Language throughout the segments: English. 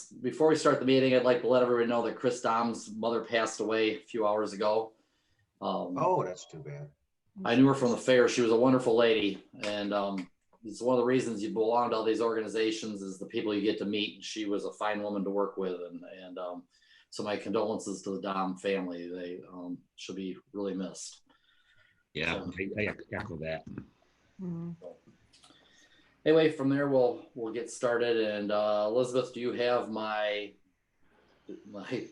just before we start the meeting, I'd like to let everybody know that Chris Dom's mother passed away a few hours ago. Oh, that's too bad. I knew her from the fair. She was a wonderful lady, and it's one of the reasons you belong to all these organizations is the people you get to meet. She was a fine woman to work with, and so my condolences to the Dom family. They should be really missed. Yeah, so, I echo that. Anyway, from there we'll get started. And Elizabeth, do you have my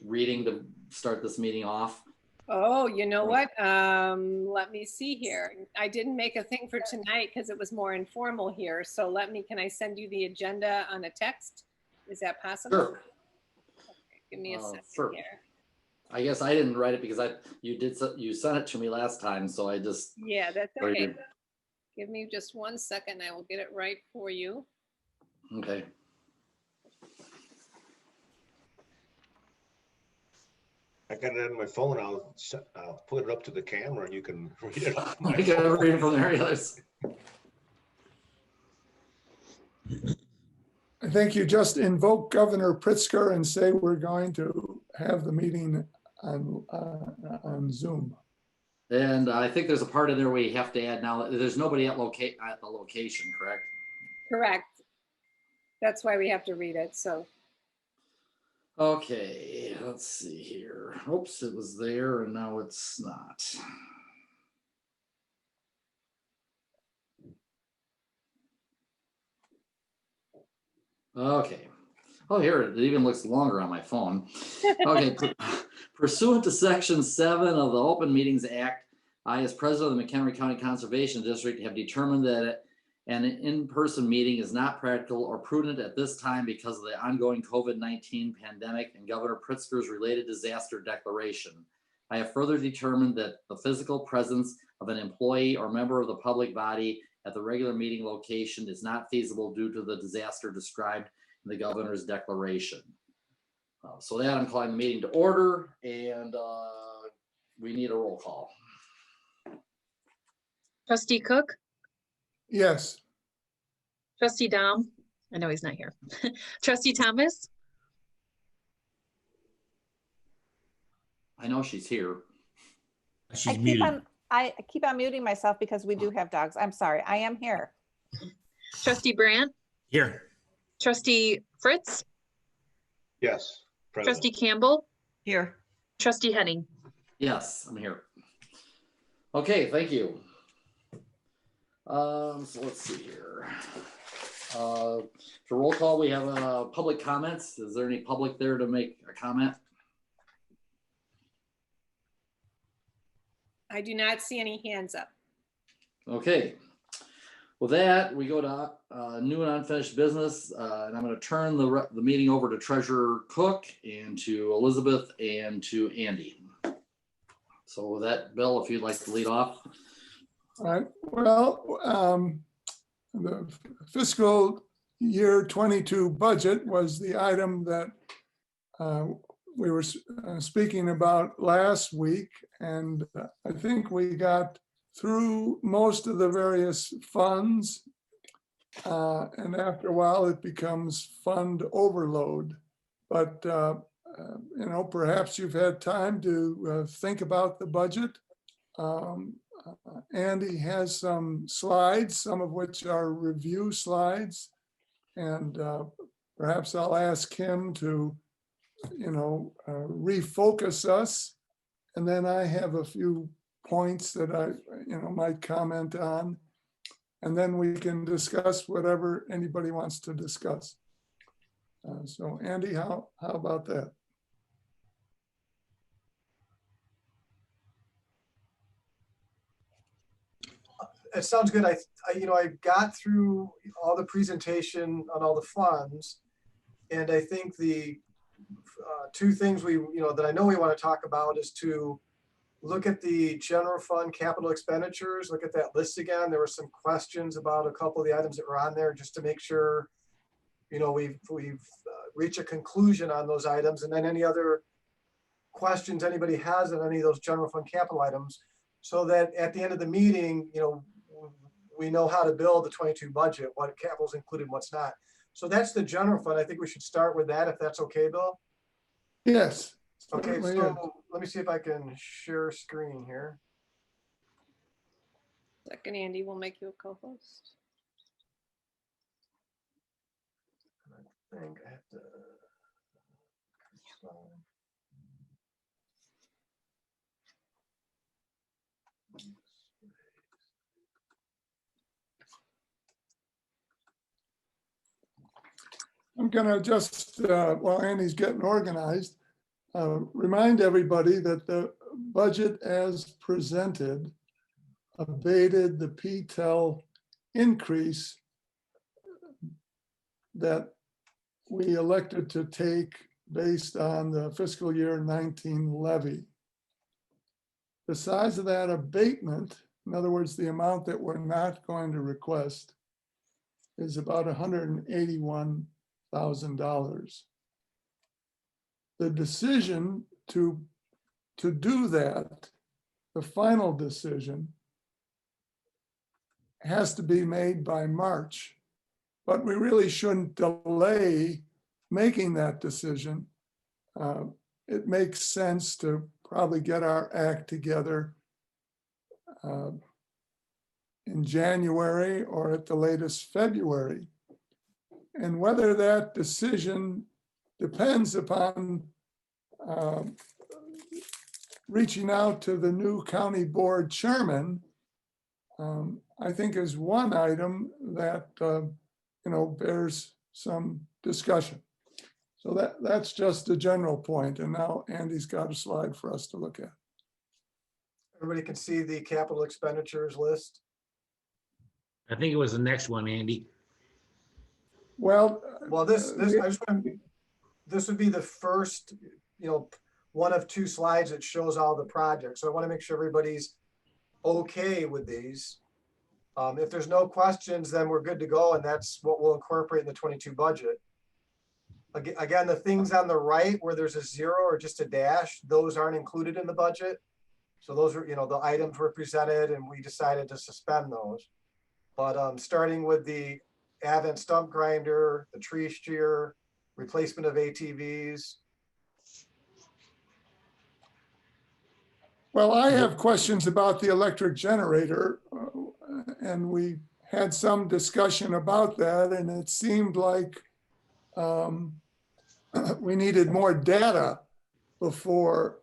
reading to start this meeting off? Oh, you know what? Let me see here. I didn't make a thing for tonight because it was more informal here. So can I send you the agenda on a text? Is that possible? Sure. Okay, give me a second here. I guess I didn't write it because you sent it to me last time, so I just. Yeah, that's okay. Give me just 1 second. I will get it right for you. Okay. I got it on my phone. I'll put it up to the camera and you can read it off my phone. Can read it from there. Yes. I think you just invoke Governor Pritzker and say we're going to have the meeting on Zoom. And I think there's a part in there where you have to add now. There's nobody at the location, correct? Correct. That's why we have to read it. So. Okay, let's see here. Oops, it was there and now it's not. Okay. Oh, here, it even looks longer on my phone. Okay, pursuant to Section 7 of the Open Meetings Act, I, as president of the McHenry County Conservation District, have determined that an in-person meeting is not practical or prudent at this time because of the ongoing COVID-19 pandemic and Governor Pritzker's related disaster declaration. I have further determined that the physical presence of an employee or member of the public body at the regular meeting location is not feasible due to the disaster described in the governor's declaration. So that I'm calling the meeting to order, and we need a roll call. Trustee Cook? Yes. Trustee Dom? I know he's not here. Trustee Thomas? I know she's here. She's muted. I keep on muting myself because we do have dogs. I'm sorry. I am here. Trustee Brandt? Here. Trustee Fritz? Yes. Present. Trustee Campbell? Here. Trustee Henning? Yes, I'm here. Okay, thank you. So let's see here. For roll call, we have public comments. Is there any public there to make a comment? I do not see any hands up. Okay. With that, we go to new and unfinished business, and I'm going to turn the meeting over to Treasurer Cook and to Elizabeth and to Andy. So with that, Bill, if you'd like to lead off. All right. Well, the fiscal year 22 budget was the item that we were speaking about last week, and I think we got through most of the various funds, and after a while it becomes fund overload. But you know, perhaps you've had time to think about the budget. Andy has some slides, some of which are review slides, and perhaps I'll ask him to, you know, refocus us, and then I have a few points that I, you know, might comment on, and then we can discuss whatever anybody wants to discuss. So Andy, how about that? It sounds good. I got through all the presentation on all the funds, and I think the two things that I know we want to talk about is to look at the general fund capital expenditures, look at that list again. There were some questions about a couple of the items that were on there, just to make sure, you know, we've reached a conclusion on those items, and then any other questions anybody has on any of those general fund capital items, so that at the end of the meeting, you know, we know how to build the 22 budget, what capital is included, what's not. So that's the general fund. I think we should start with that if that's okay, Bill. Yes. Okay, certainly is. so let me see if I can share screen here. Second, Andy, we'll make you a co-host. I think I have to. I'm gonna just, while Andy's getting organized, remind everybody that the budget as presented abated the P-TEL increase that we elected to take based on the fiscal year 19 levy. The size of that abatement, in other words, the amount that we're not going to request, is about $181,000. The decision to do that, the final decision, has to be made by March, but we really shouldn't delay making that decision. It makes sense to probably get our act together in January or at the latest February. And whether that decision depends upon reaching out to the new county board chairman, I think is one item that bears some discussion. So that's just a general point. And now Andy's got a slide for us to look at. Everybody can see the capital expenditures list. I think it was the next one, Andy. Well, this would be the first, one of two slides that shows all the projects. So I want to make sure everybody's okay with these. If there's no questions, then we're good to go, and that's what we'll incorporate in the 22 budget. Again, the things on the right where there's a 0 or just a dash, those aren't included in the budget. So those are, the items were presented and we decided to suspend those. But starting with the Avent stump grinder, the tree shear, replacement of ATVs. Well, I have questions about the electric generator, and we had some discussion about that, and it seemed like we needed more data before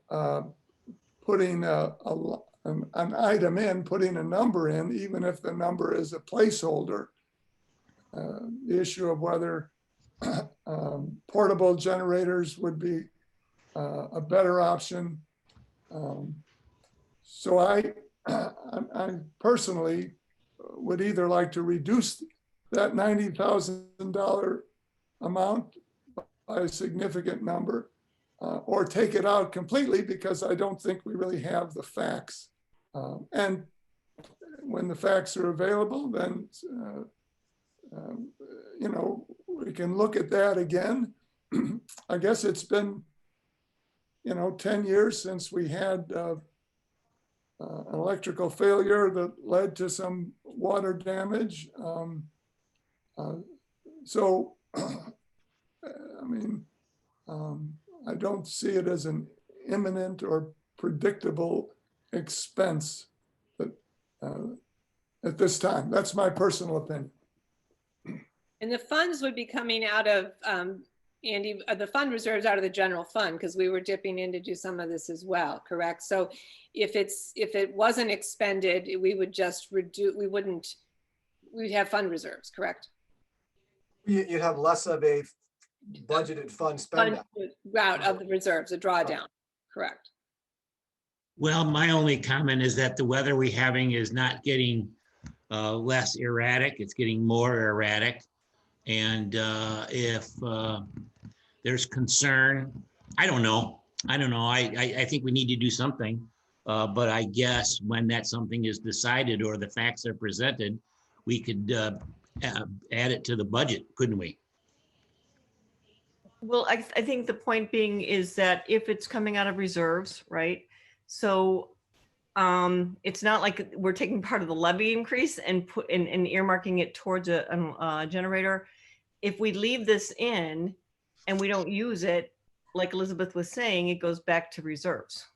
putting an item in, putting a number in, even if the number is a placeholder. The issue of whether portable generators would be a better option. So I personally would either like to reduce that $90,000 amount by a significant number, or take it out completely, because I don't think we really have the facts. And when the facts are available, then we can look at that again. I guess it's been 10 years since we had an electrical failure that led to some water damage. So, I don't see it as an imminent or predictable expense at this time. That's my personal opinion. And the funds would be coming out of, Andy, the fund reserves out of the general fund, because we were dipping in to do some of this as well, correct? So if it wasn't expended, we would just reduce, we'd have fund reserves, correct? You'd have less of a budgeted fund spend out of the reserves, a drawdown, correct? Well, my only comment is that the weather we're having is not getting less erratic, it's getting more erratic. And if there's concern, I don't know. I think we need to do something. But I guess when that something is decided or the facts are presented, we could add it to the budget, couldn't we? Well, I think the point being is that if it's coming out of reserves, right? So it's not like we're taking part of the levy increase and earmarking it towards a generator. if we leave this in and we don't use it, like Elizabeth was saying, it goes back to reserves.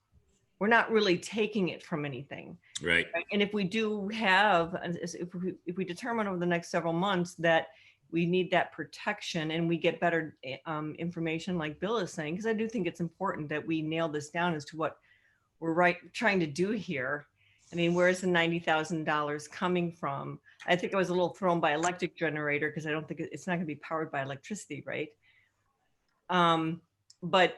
We're not really taking it from anything. Right. Right? And if we do have, if we determine over the next several months that we need that protection and we get better information like Bill is saying, because I do think it's important that we nail this down as to what we're trying to do here. I mean, where's the $90,000 coming from? I think I was a little thrown by electric generator because I don't think it's not going to be powered by electricity, right? But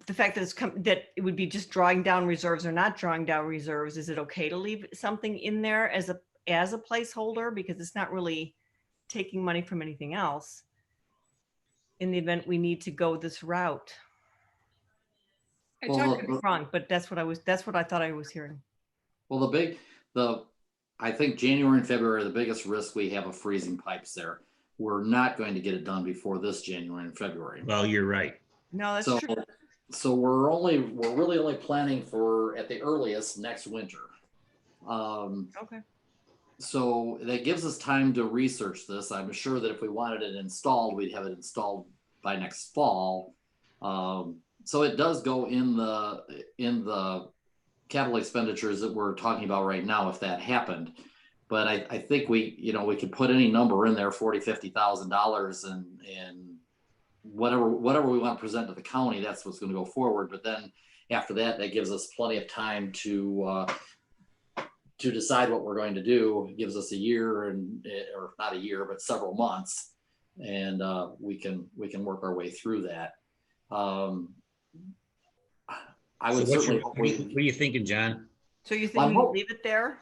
the fact that that it would be just drawing down reserves or not drawing down reserves, is it okay to leave something in there as a placeholder, because it's not really taking money from anything else in the event we need to go this route? I could be wrong, but that's what I thought I was hearing. Well, I think January and February are the biggest risk we have of freezing pipes there. We're not going to get it done before this January and February. Well, you're right. No, that's true. So we're really only planning for, at the earliest, next winter. Okay. So that gives us time to research this. I'm sure that if we wanted it installed, we'd have it installed by next fall. So it does go in the capital expenditures that we're talking about right now, if that happened. But I think we could put any number in there, $40,000, $50,000, and whatever we want to present to the county, that's what's going to go forward. But then after that, that gives us plenty of time to decide what we're going to do. It gives us a year, or not a year, but several months, and we can work our way through that. I would certainly. What are you thinking, John? So you think we leave it there?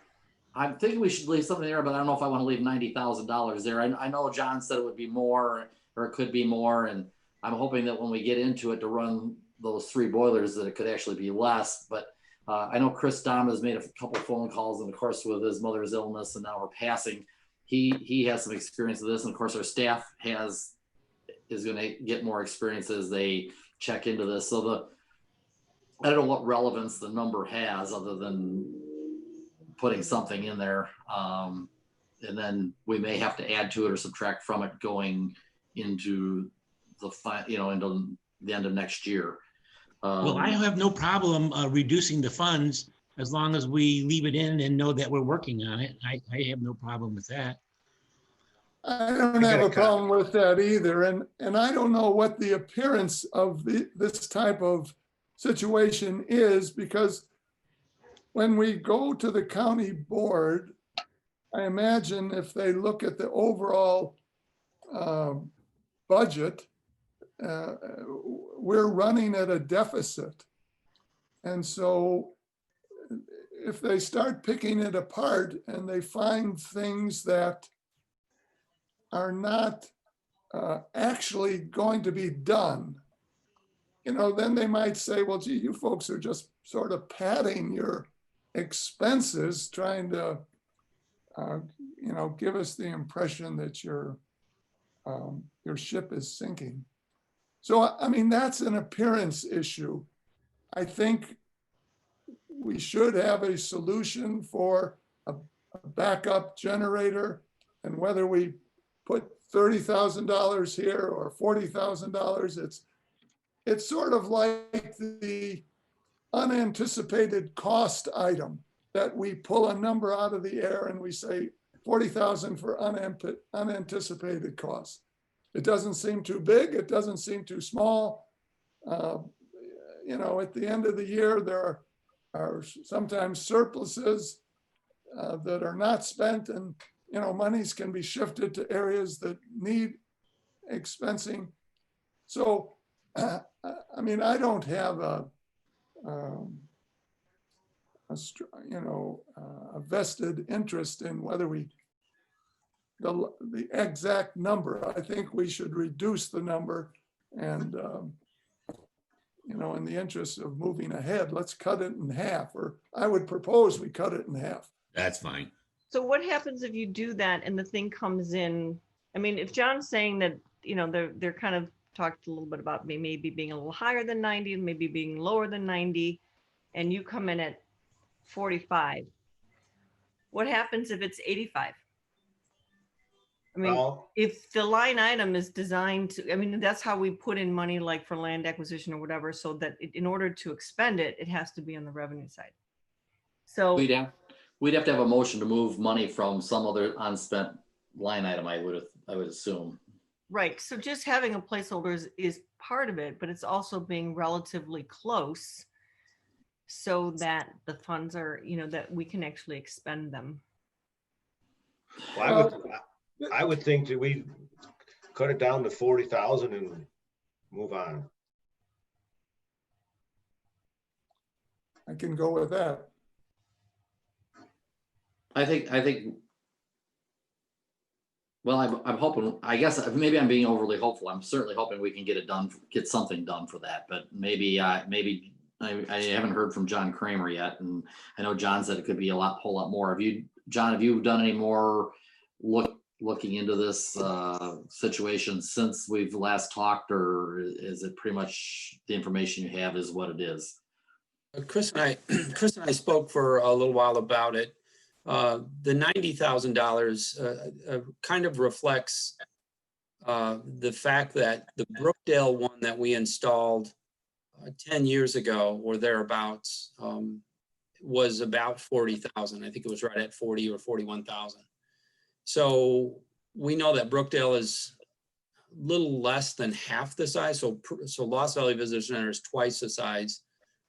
I'm thinking we should leave something there, but I don't know if I want to leave $90,000 there. I know John said it would be more, or it could be more, and I'm hoping that when we get into it to run those 3 boilers, that it could actually be less. But I know Chris Dom has made a couple of phone calls, and of course with his mother's illness and now her passing, he has some experience with this, and of course our staff is going to get more experience as they check into this. So I don't know what relevance the number has other than putting something in there, and then we may have to add to it or subtract from it going into into the end of next year. Well, I have no problem reducing the funds as long as we leave it in and know that we're working on it. I have no problem with that. I don't have a problem with that either. And I don't know what the appearance of this type of situation is, because when we go to the county board, I imagine if they look at the overall budget, we're running at a deficit. And so if they start picking it apart and they find things that are not actually going to be done, then they might say, well, gee, you folks are just sort of padding your expenses, trying to, give us the impression that your ship is sinking. So, I mean, that's an appearance issue. I think we should have a solution for a backup generator, and whether we put $30,000 here or $40,000, it's sort of like the unanticipated cost item that we pull a number out of the air and we say 40,000 for unanticipated costs. It doesn't seem too big. It doesn't seem too small. At the end of the year, there are sometimes surpluses that are not spent, and monies can be shifted to areas that need expensing. So, I mean, I don't have a vested interest in whether the exact number. I think we should reduce the number, and in the interest of moving ahead, let's cut it in half, or I would propose we cut it in half. That's fine. So what happens if you do that and the thing comes in? I mean, if John's saying that, they're kind of talked a little bit about maybe being a little higher than 90 and maybe being lower than 90, and you come in at 45, what happens if it's 85? I mean, Well, if the line item is designed to, I mean, that's how we put in money like for land acquisition or whatever, so that in order to expend it, it has to be on the revenue side. So, We'd have to have a motion to move money from some other unspent line item, I would assume. right, so just having a placeholder is part of it, but it's also being relatively close so that the funds are, that we can actually expend them. well, I would think that we cut it down to 40,000 and move on. I can go with that. I think, well, I'm hoping, I guess maybe I'm being overly hopeful. I'm certainly hoping we can get it done, get something done for that, but maybe I haven't heard from John Kramer yet. And I know John said it could be whole lot more. John, have you done any more looking into this situation since we've last talked, or is it pretty much the information you have is what it is? Chris and I spoke for a little while about it. The $90,000 kind of reflects the fact that the Brookdale one that we installed 10 years ago or thereabouts was about 40,000. I think it was right at 40 or 41,000. So we know that Brookdale is a little less than half the size. So Lost Valley Visitor Center is twice the size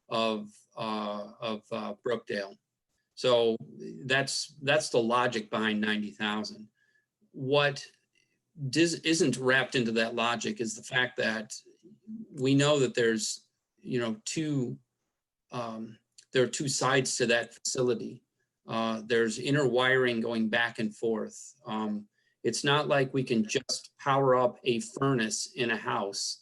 of Brookdale. So that's the logic behind 90,000. What isn't wrapped into that logic is the fact that we know that there's, there are two sides to that facility. There's inner wiring going back and forth. It's not like we can just power up a furnace in a house.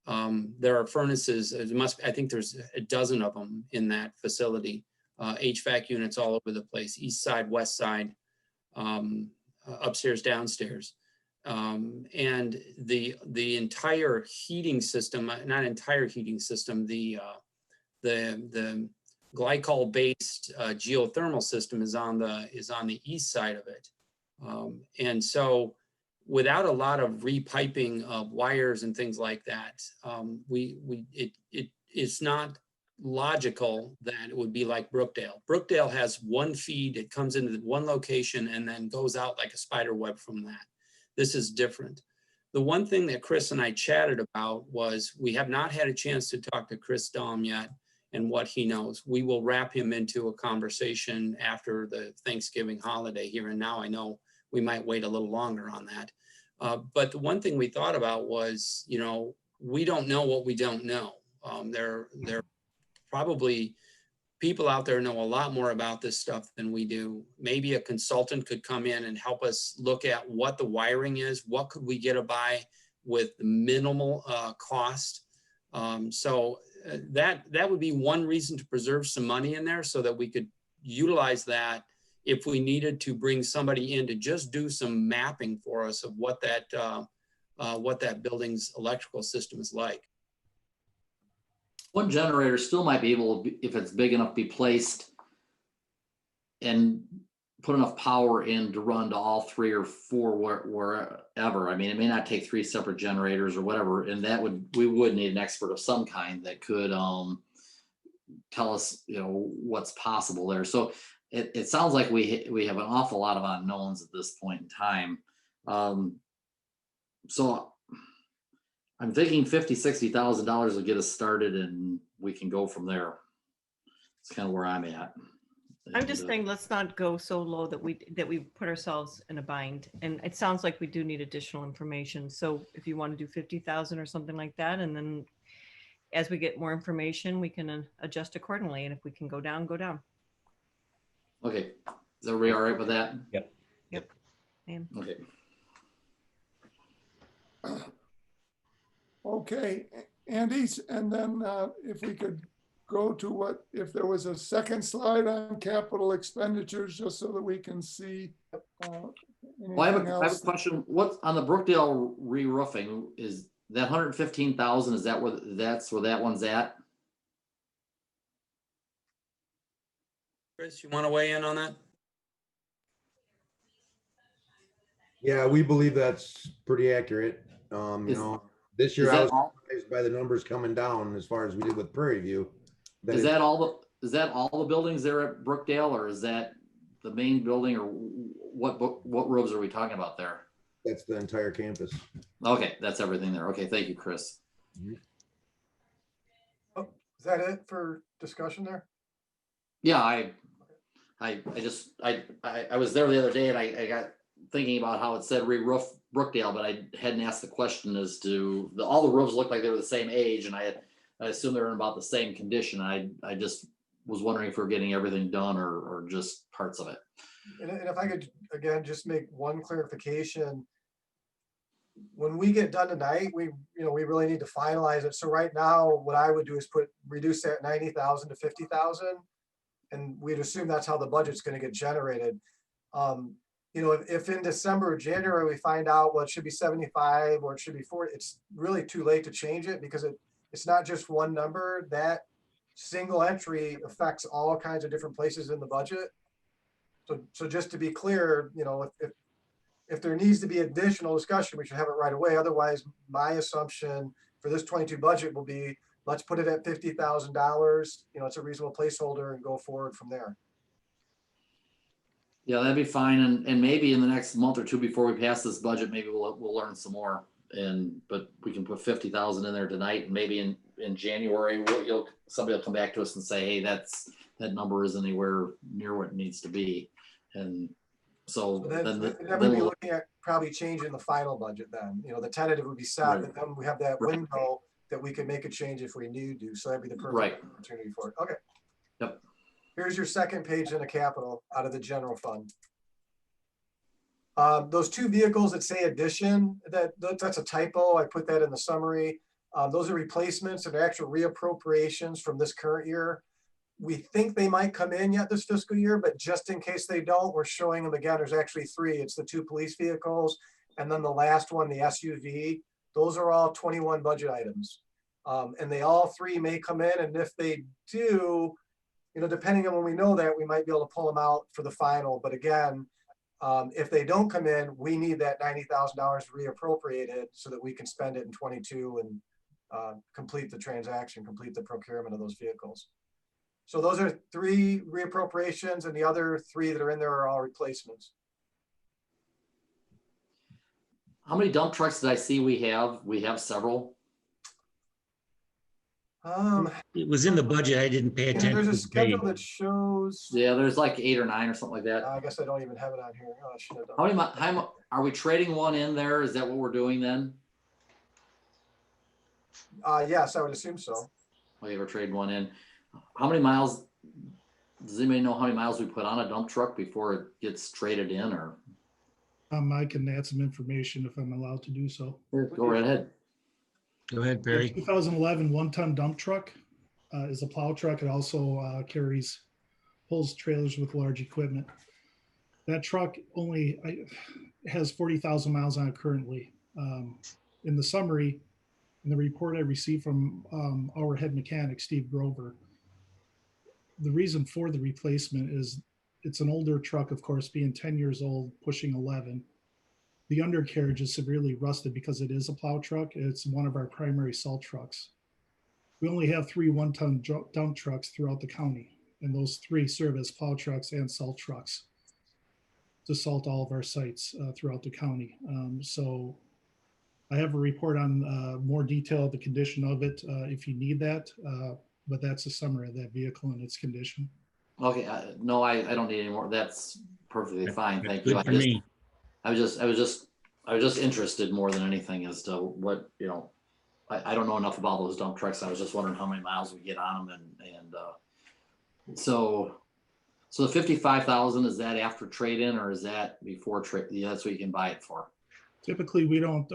There are furnaces, I think there's a dozen of them in that facility. HVAC units all over the place, east side, west side, upstairs, downstairs. And the entire heating system, not entire heating system, the glycol-based geothermal system is on the east side of it. And so without a lot of repiping of wires and things like that, it's not logical that it would be like Brookdale. Brookdale has one feed, it comes into one location and then goes out like a spider web from that. This is different. The one thing that Chris and I chatted about was we have not had a chance to talk to Chris Dahm yet and what he knows. We will wrap him into a conversation after the Thanksgiving holiday here and now. I know we might wait a little longer on that. But the one thing we thought about was, we don't know what we don't know. There probably people out there know a lot more about this stuff than we do. Maybe a consultant could come in and help us look at what the wiring is, what could we get by with minimal cost. So that would be one reason to preserve some money in there so that we could utilize that if we needed to bring somebody in to just do some mapping for us of what that building's electrical system is like. One generator still might be able to, if it's big enough, be placed and put enough power in to run to all 3 or 4 wherever. I mean, it may not take 3 separate generators or whatever, and we would need an expert of some kind that could tell us, what's possible there. So it sounds like we have an awful lot of unknowns at this point in time. So I'm thinking $50,000-$60,000 will get us started and we can go from there. It's kind of where I'm at. I'm just saying, let's not go so low that we put ourselves in a bind. And it sounds like we do need additional information. So if you want to do 50,000 or something like that, and then as we get more information, we can adjust accordingly. And if we can go down, go down. Okay. Is everybody all right with that? Yep. Okay. Okay, Andy, and then if we could go to if there was a second slide on capital expenditures, just so that we can see Well, I have a question. What's on the Brookdale re-roofing? Is that 115,000? Is that where that one's at? Chris, you want to weigh in on that? Yeah, we believe that's pretty accurate. Is- This year Is I that was all, surprised by the numbers coming down as far as we did with Prairie View. is that all the buildings there at Brookdale, or is that the main building, or what roofs are we talking about there? That's the entire campus. Okay, that's everything there. Okay, thank you, Chris. Oh, is that it for discussion there? Yeah, I was there the other day and I got thinking about how it said re-roof Brookdale, but I hadn't asked the question as to all the roofs looked like they were the same age, and I assumed they were in about the same condition. I just was wondering if we're getting everything done or just parts of it. And if I could, again, just make one clarification. When we get done tonight, we really need to finalize it. So right now, what I would do is reduce that 90,000 to 50,000. And we'd assume that's how the budget's going to get generated. If in December or January, we find out, well, it should be 75 or it should be 40, it's really too late to change it, because it's not just one number. That single entry affects all kinds of different places in the budget. So just to be clear, if there needs to be additional discussion, we should have it right away. Otherwise, my assumption for this 22 budget will be, let's put it at $50,000. It's a reasonable placeholder, and go forward from there. Yeah, that'd be fine. And maybe in the next month or two before we pass this budget, maybe we'll learn some more. But we can put 50,000 in there tonight, and maybe in January, somebody will come back to us and say, hey, that number isn't anywhere near what it needs to be. And so then we'd be looking at probably changing the final budget then. The tentative would be set, Right. but then we have that window that we could make a change if we need to. So that'd be the perfect opportunity for it. Okay. Yep. Here's your second page in the capital out of the general fund. Those two vehicles that say addition, that's a typo. I put that in the summary. Those are replacements and actual reappropriations from this current year. We think they might come in yet this fiscal year, but just in case they don't, we're showing them again. There's actually three. It's the two police vehicles, and then the last one, the SUV. Those are all 21 budget items. And they all three may come in, and if they do, depending on when we know that, we might be able to pull them out for the final. But again, if they don't come in, we need that $90,000 reappropriated so that we can spend it in 22 and complete the transaction, complete the procurement of those vehicles. So those are three reappropriations, and the other three that are in there are all replacements. How many dump trucks did I see we have? We have several. It was in the budget. I didn't pay attention. There's a to the schedule page. that shows. Yeah, there's like 8 or 9 or something like that. I guess I don't even have it on here. Oh, I should have done How many are we trading one in there? Is that what we're doing then? Yes, I would assume so. Okay, we're trading one in. How many miles? Does anybody know how many miles we put on a dump truck before it gets traded in? Or I can add some information if I'm allowed to do so. go right ahead. Go ahead, Barry. 2011 one-ton dump truck is a plow truck. It also pulls trailers with large equipment. That truck only has 40,000 miles on it currently. In the summary, in the report I received from our head mechanic, Steve Grover, the reason for the replacement is it's an older truck, of course, being 10 years old, pushing 11. The undercarriage is severely rusted because it is a plow truck. It's one of our primary salt trucks. We only have 3 one-ton dump trucks throughout the county, and those 3 serve as plow trucks and salt trucks to salt all of our sites throughout the county. So I have a report on more detail of the condition of it if you need that, but that's a summary of that vehicle and its condition. Okay, no, I don't need any more. That's perfectly fine. That's Thank you. good for me. I was just interested more than anything as to what, I don't know enough about those dump trucks. I was just wondering how many miles we get on them, and so the 55,000, is that after trade-in or is that before trade? Yeah, that's what you can buy it for. Typically, we don't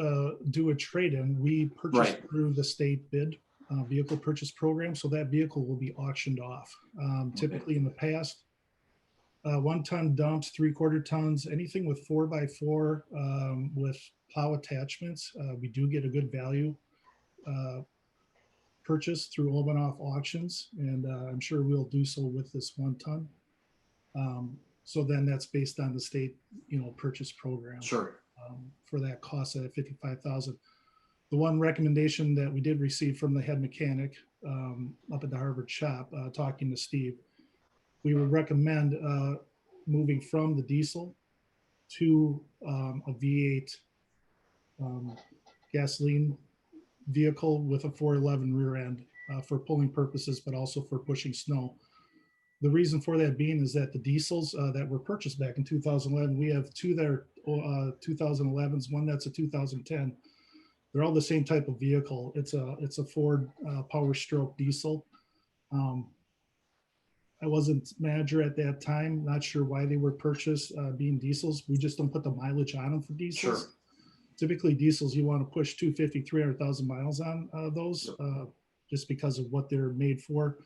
do a trade-in. We purchase through the state bid vehicle purchase program, so that vehicle will be auctioned off. Typically in the past, 1-ton dumps, 3/4 tons, anything with 4x4 with plow attachments, we do get a good value purchase through Obanoff auctions, and I'm sure we'll do so with this 1-ton. So then that's based on the state, purchase program. Sure. for that cost at 55,000. The one recommendation that we did receive from the head mechanic up at the Harvard shop, talking to Steve, we would recommend moving from the diesel to a V8 gasoline vehicle with a 411 rear end for pulling purposes, but also for pushing snow. The reason for that being is that the diesels that were purchased back in 2011, we have two that are 2011s, one that's a 2010. They're all the same type of vehicle. It's a Ford Power Stroke diesel. I wasn't manager at that time, not sure why they were purchased being diesels. We just don't put the mileage on them for diesels. Sure. Typically diesels, you want to push 250, 300,000 miles on those just because of what they're made for.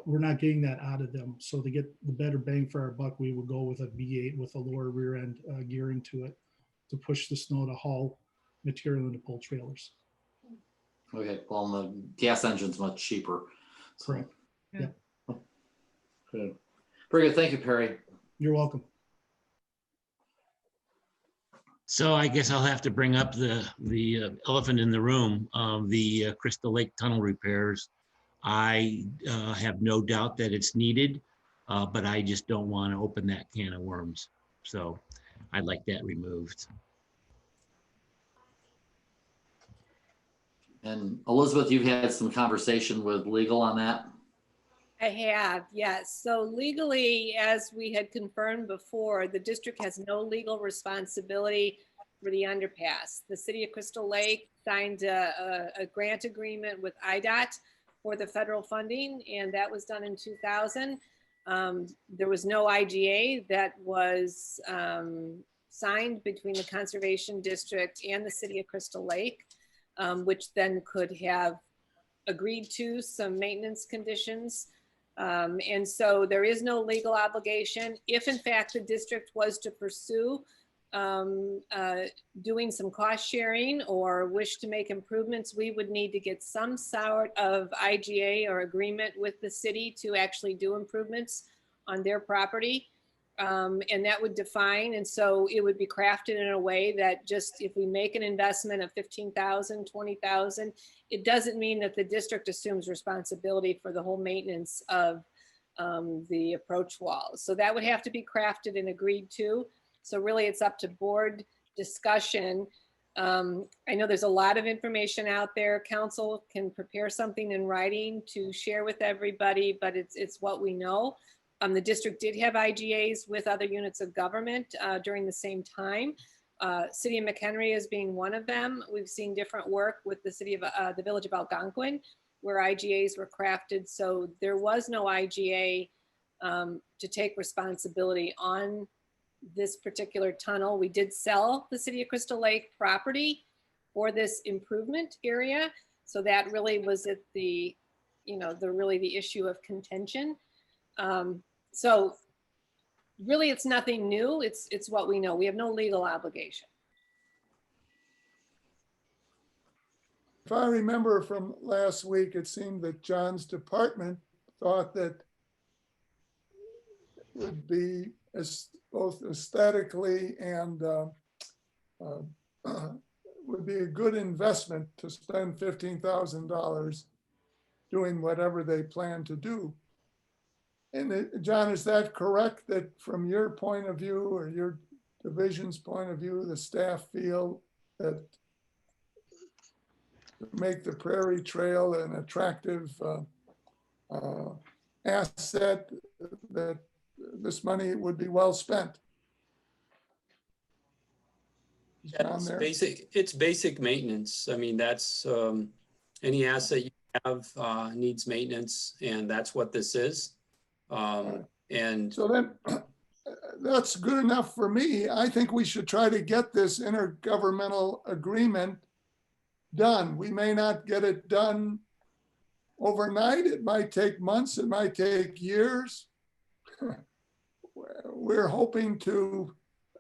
We're not getting that out of them. So to get the better bang for our buck, we would go with a V8 with a lower rear end gearing to it to push the snow to haul material into pull trailers. Okay, well, the gas engine's much cheaper. So, Correct. Yeah. good. Very good. Thank you, Perry. You're welcome. So I guess I'll have to bring up the elephant in the room, the Crystal Lake tunnel repairs. I have no doubt that it's needed, but I just don't want to open that can of worms. So I'd like that removed. And Elizabeth, you've had some conversation with legal on that? I have, yes. So legally, as we had confirmed before, the district has no legal responsibility for the underpass. The city of Crystal Lake signed a grant agreement with IDOT for the federal funding, and that was done in 2000. There was no IGA that was signed between the Conservation District and the city of Crystal Lake, which then could have agreed to some maintenance conditions. And so there is no legal obligation. If in fact the district was to pursue doing some cost sharing or wish to make improvements, we would need to get some sort of IGA or agreement with the city to actually do improvements on their property. And that would define, and so it would be crafted in a way that just if we make an investment of 15,000, 20,000, it doesn't mean that the district assumes responsibility for the whole maintenance of the approach walls. So that would have to be crafted and agreed to. So really it's up to board discussion. I know there's a lot of information out there. Council can prepare something in writing to share with everybody, but it's what we know. The district did have IGAs with other units of government during the same time. City of McHenry as being one of them. We've seen different work with the city of the village of Algonquin where IGAs were crafted. So there was no IGA to take responsibility on this particular tunnel. We did sell the city of Crystal Lake property for this improvement area. So that really was at the, really the issue of contention. So really it's nothing new. It's what we know. We have no legal obligation. If I remember from last week, it seemed that John's department thought that it would be both aesthetically and would be a good investment to spend $15,000 doing whatever they plan to do. And John, is that correct that from your point of view or your division's point of view, the staff feel that to make the Prairie Trail an attractive asset, that this money would be well spent? Yeah, it's basic maintenance. I mean, that's any asset you have needs maintenance, and that's what this is. And so then that's good enough for me. I think we should try to get this intergovernmental agreement done. We may not get it done overnight. It might take months. It might take years. We're hoping to,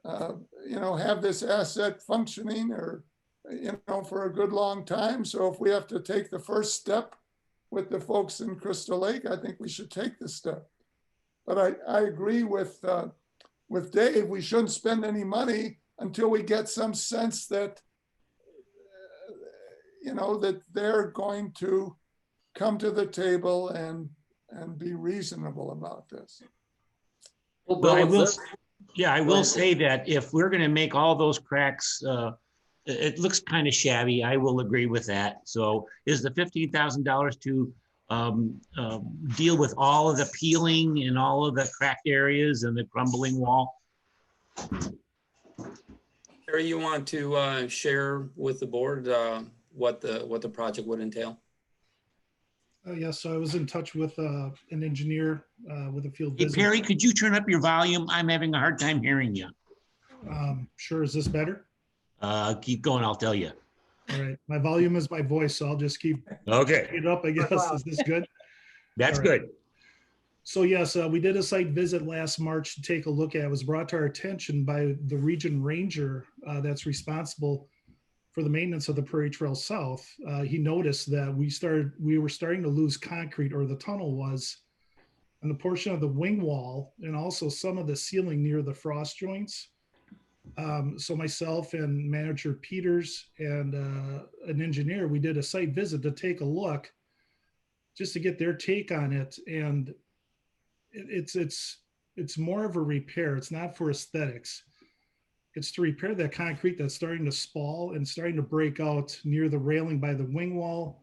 have this asset functioning or, for a good long time. So if we have to take the first step with the folks in Crystal Lake, I think we should take the step. But I agree with Dave. We shouldn't spend any money until we get some sense that, that they're going to come to the table and be reasonable about this. Well, Well, I Bill, will, is this- yeah, I Go will ahead. say that if we're gonna make all those cracks, it looks kind of shabby. I will agree with that. So is the $15,000 to deal with all of the peeling and all of the cracked areas and the crumbling wall? Harry, you want to share with the board what the project would entail? Yeah, so I was in touch with an engineer with a field Hey, visit. Perry, could you turn up your volume? I'm having a hard time hearing you. Sure, is this better? Keep going, I'll tell you. All right, my volume is my voice, so I'll just keep Okay, it up, I guess. Is this good? that's All right. good. So yes, we did a site visit last March to take a look at. It was brought to our attention by the region ranger that's responsible for the maintenance of the Prairie Trail South. He noticed that we were starting to lose concrete, or the tunnel was, on the portion of the wing wall and also some of the ceiling near the frost joints. So myself and manager Peters and an engineer, we did a site visit to take a look just to get their take on it. And it's more of a repair. It's not for aesthetics. It's to repair that concrete that's starting to spall and starting to break out near the railing by the wing wall,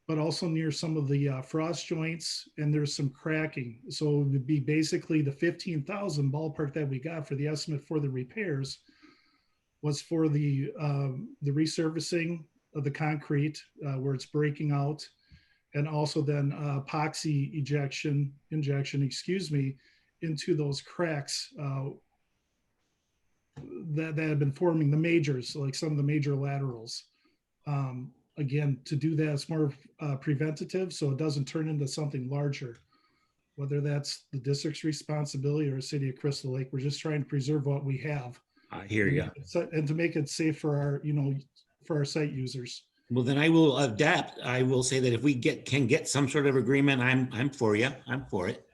but also near some of the frost joints, and there's some cracking. So it would be basically the 15,000 ballpark that we got for the estimate for the repairs was for the resurfacing of the concrete where it's breaking out, and also then epoxy injection, into those cracks that have been forming, the majors, like some of the major laterals. Again, to do that, it's more preventative, so it doesn't turn into something larger. Whether that's the district's responsibility or the city of Crystal Lake, we're just trying to preserve what we have. I hear you. And to make it safe for our, for our site users. Well, then I will adapt. I will say that if we can get some sort of agreement, I'm for you. I'm for it.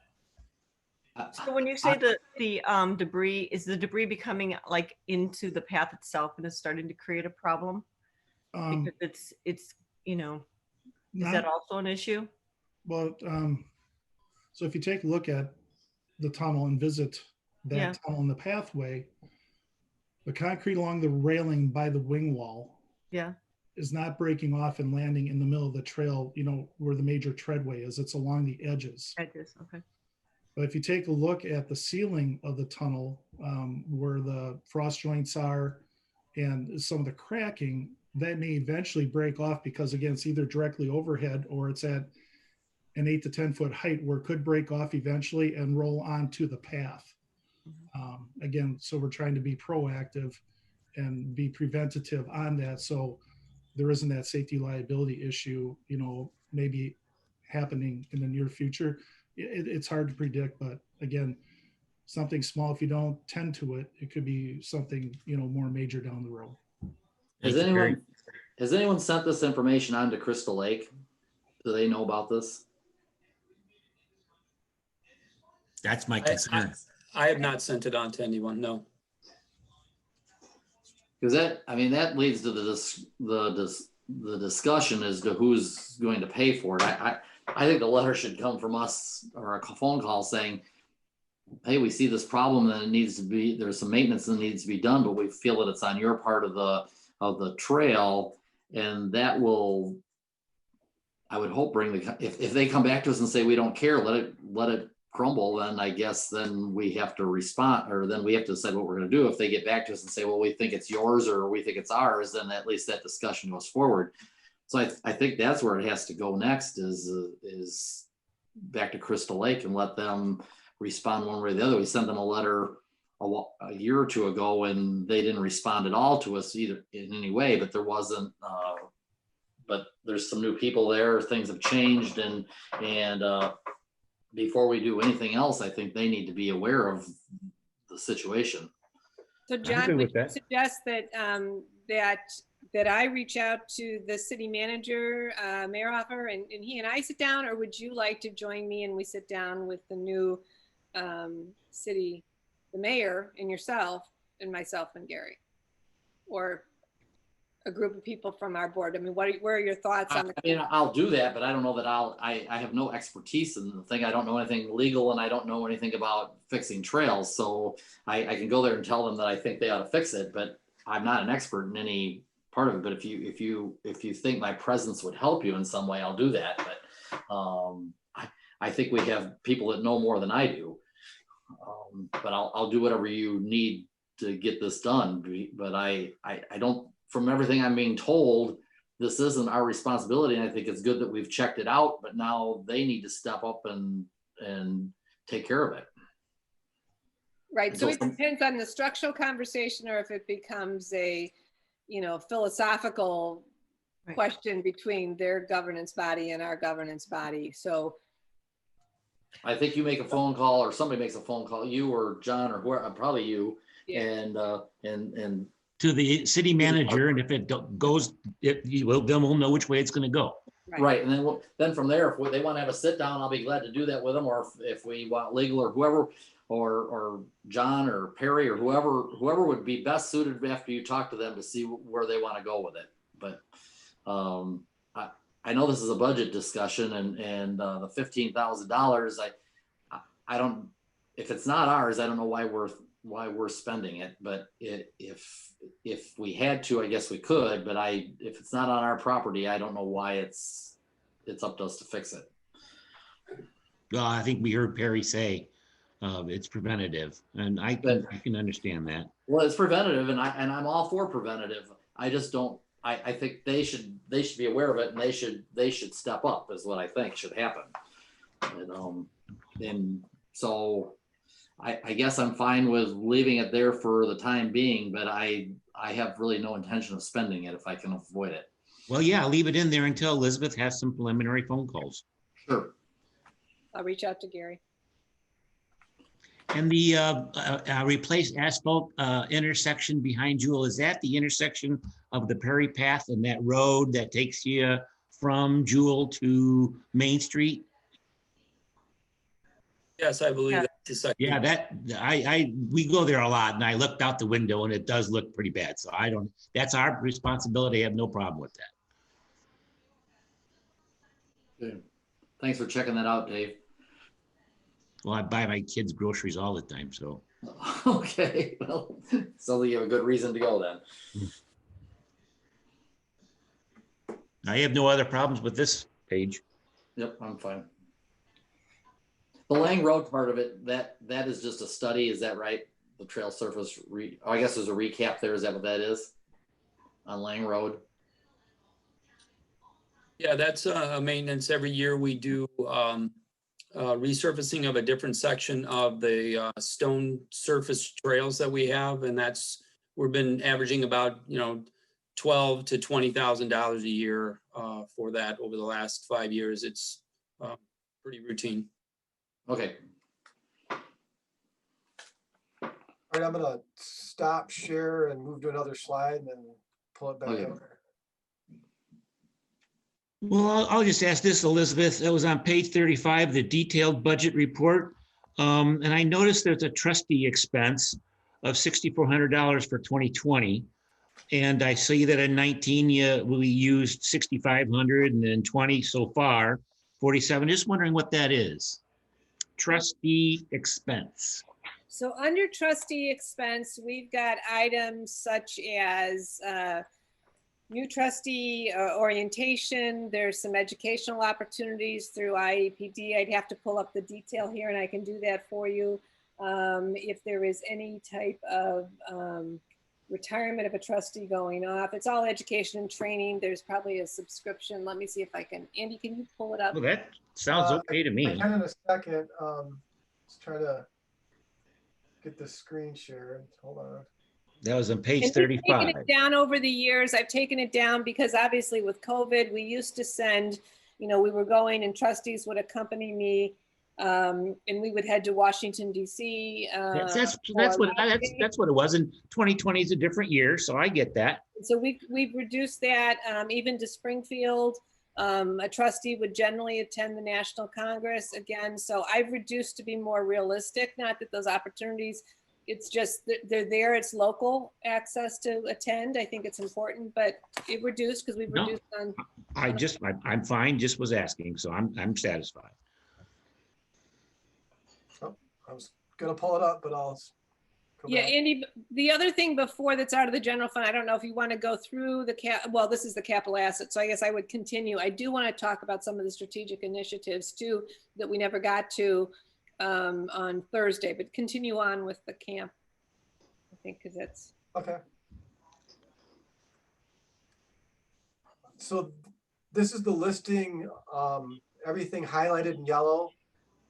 So when you say the debris, is the debris becoming like into the path itself and it's starting to create a problem? Because it's is that also an issue? Well, so if you take a look at the tunnel and visit that tunnel in the pathway, the concrete along the railing by the wing wall is not breaking off and landing in the middle of the trail, where the major treadway is. It's along the edges. Edges, okay. But if you take a look at the ceiling of the tunnel, where the frost joints are and some of the cracking, that may eventually break off because, again, it's either directly overhead or it's at an 8 to 10 foot height where it could break off eventually and roll onto the path. Again, so we're trying to be proactive and be preventative on that, so there isn't that safety liability issue, maybe happening in the near future. It's hard to predict, but again, something small, if you don't tend to it, it could be something, more major down the road. Has anyone sent this information on to Crystal Lake? Do they know about this? That's my concern. I have not sent it on to anyone, no. Because that leads to the discussion as to who's going to pay for it. I think the letter should come from us, or a phone call saying, hey, we see this problem and there's some maintenance that needs to be done, but we feel that it's on your part of the trail, and that will, I would hope, if they come back to us and say we don't care, let it crumble, then I guess then we have to respond, or then we have to decide what we're going to do. If they get back to us and say, well, we think it's yours or we think it's ours, then at least that discussion goes forward. So I think that's where it has to go next, is back to Crystal Lake and let them respond one way or the other. We sent them a letter a year or two ago and they didn't respond at all to us either in any way, but there wasn't, but there's some new people there, things have changed, and before we do anything else, I think they need to be aware of the situation. So John, would you suggest that that I reach out to the city manager, Mayor Hoffer, and he and I sit down, or would you like to join me and we sit down with the new the mayor and yourself and myself and Gary, or a group of people from our board. I mean, where are your thoughts on the? I mean, I'll do that, but I don't know that I have no expertise in the thing. I don't know anything legal and I don't know anything about fixing trails. So I can go there and tell them that I think they ought to fix it, but I'm not an expert in any part of it. But if you think my presence would help you in some way, I'll do that. But I think we have people that know more than I do. But I'll do whatever you need to get this done. But I don't, from everything I'm being told, this isn't our responsibility. And I think it's good that we've checked it out, but now they need to step up and take care of it. Right. So it depends on the structural conversation, or if it becomes a, philosophical question between their governance body and our governance body. So I think you make a phone call, or somebody makes a phone call, you or John or whoever, probably you, yeah. and To the city manager, and if it goes, then we'll know which way it's going to go. Right, and then from there, if they want to have a sit down, I'll be glad to do that with them. Or if we want legal or whoever, or John or Perry or whoever would be best suited after you talk to them to see where they want to go with it. But I know this is a budget discussion, and the $15,000. I don't. If it's not ours, I don't know why we're spending it. But if we had to, I guess we could. But if it's not on our property, I don't know why it's up to us to fix it. Well, I think we heard Perry say it's preventative, and I can understand that. Well, it's preventative, and I'm all for preventative. I just don't. I think they should be aware of it, and they should step up, is what I think should happen. And so I guess I'm fine with leaving it there for the time being, but I have really no intention of spending it if I can avoid it. Well, yeah, leave it in there until Elizabeth has some preliminary phone calls. Sure. I'll reach out to Gary. And the replaced asphalt intersection behind Jewel, is that the intersection of the Perry Path and that road that takes you from Jewel to Main Street? Yes, I believe that's the Yeah, we go there a lot, and I looked out the window and it does look pretty bad. So that's our responsibility. I have no problem with that. Good. Thanks for checking that out, Dave. Well, I buy my kids groceries all the time, so. Okay, well, so you have a good reason to go then. I have no other problems with this page. Yep, I'm fine. The Lang Road part of it, that is just a study, is that right? The trail surface, I guess there's a recap there, is that what that is? On Lang Road? Yeah, that's a maintenance. Every year we do resurfacing of a different section of the stone surface trails that we have, and we've been averaging about $12,000 to $20,000 a year for that over the last 5 years. It's pretty routine. Okay. All right, I'm gonna stop share and move to another slide and then pull it back up. Well, I'll just ask this, Elizabeth. It was on page 35, the detailed budget report. And I noticed there's a trustee expense of $6,400 for 2020. And I see that in 19, we used 6,500, and then 20 so far, 47. Just wondering what that is. Trustee expense. So under trustee expense, we've got items such as new trustee orientation. There's some educational opportunities through IAPD. I'd have to pull up the detail here, and I can do that for you. If there is any type of retirement of a trustee going off, it's all education and training. There's probably a subscription. Let me see if I can. Andy, can you pull it up? Well, that sounds okay to me. I can in a second. Let's try to get the screen shared. Hold on. That was on page And 35. I've taken it down over the years. I've taken it down because obviously with COVID, we used to send, we were going and trustees would accompany me, and we would head to Washington, D.C. That's what it was. And 2020 is a different year, so I get that. So we've reduced that even to Springfield. A trustee would generally attend the National Congress again. So I've reduced to be more realistic. Not that those opportunities, it's just, they're there, it's local access to attend. I think it's important, but it reduced because we've No. reduced on, I'm fine, just was asking, so I'm satisfied. I was gonna pull it up, but I'll go yeah, back. Andy, the other thing before that's out of the general fund, I don't know if you want to go through well, this is the capital asset, so I guess I would continue. I do want to talk about some of the strategic initiatives too, that we never got to on Thursday, but continue on with the camp, I think, because that's. Okay. So this is the listing, everything highlighted in yellow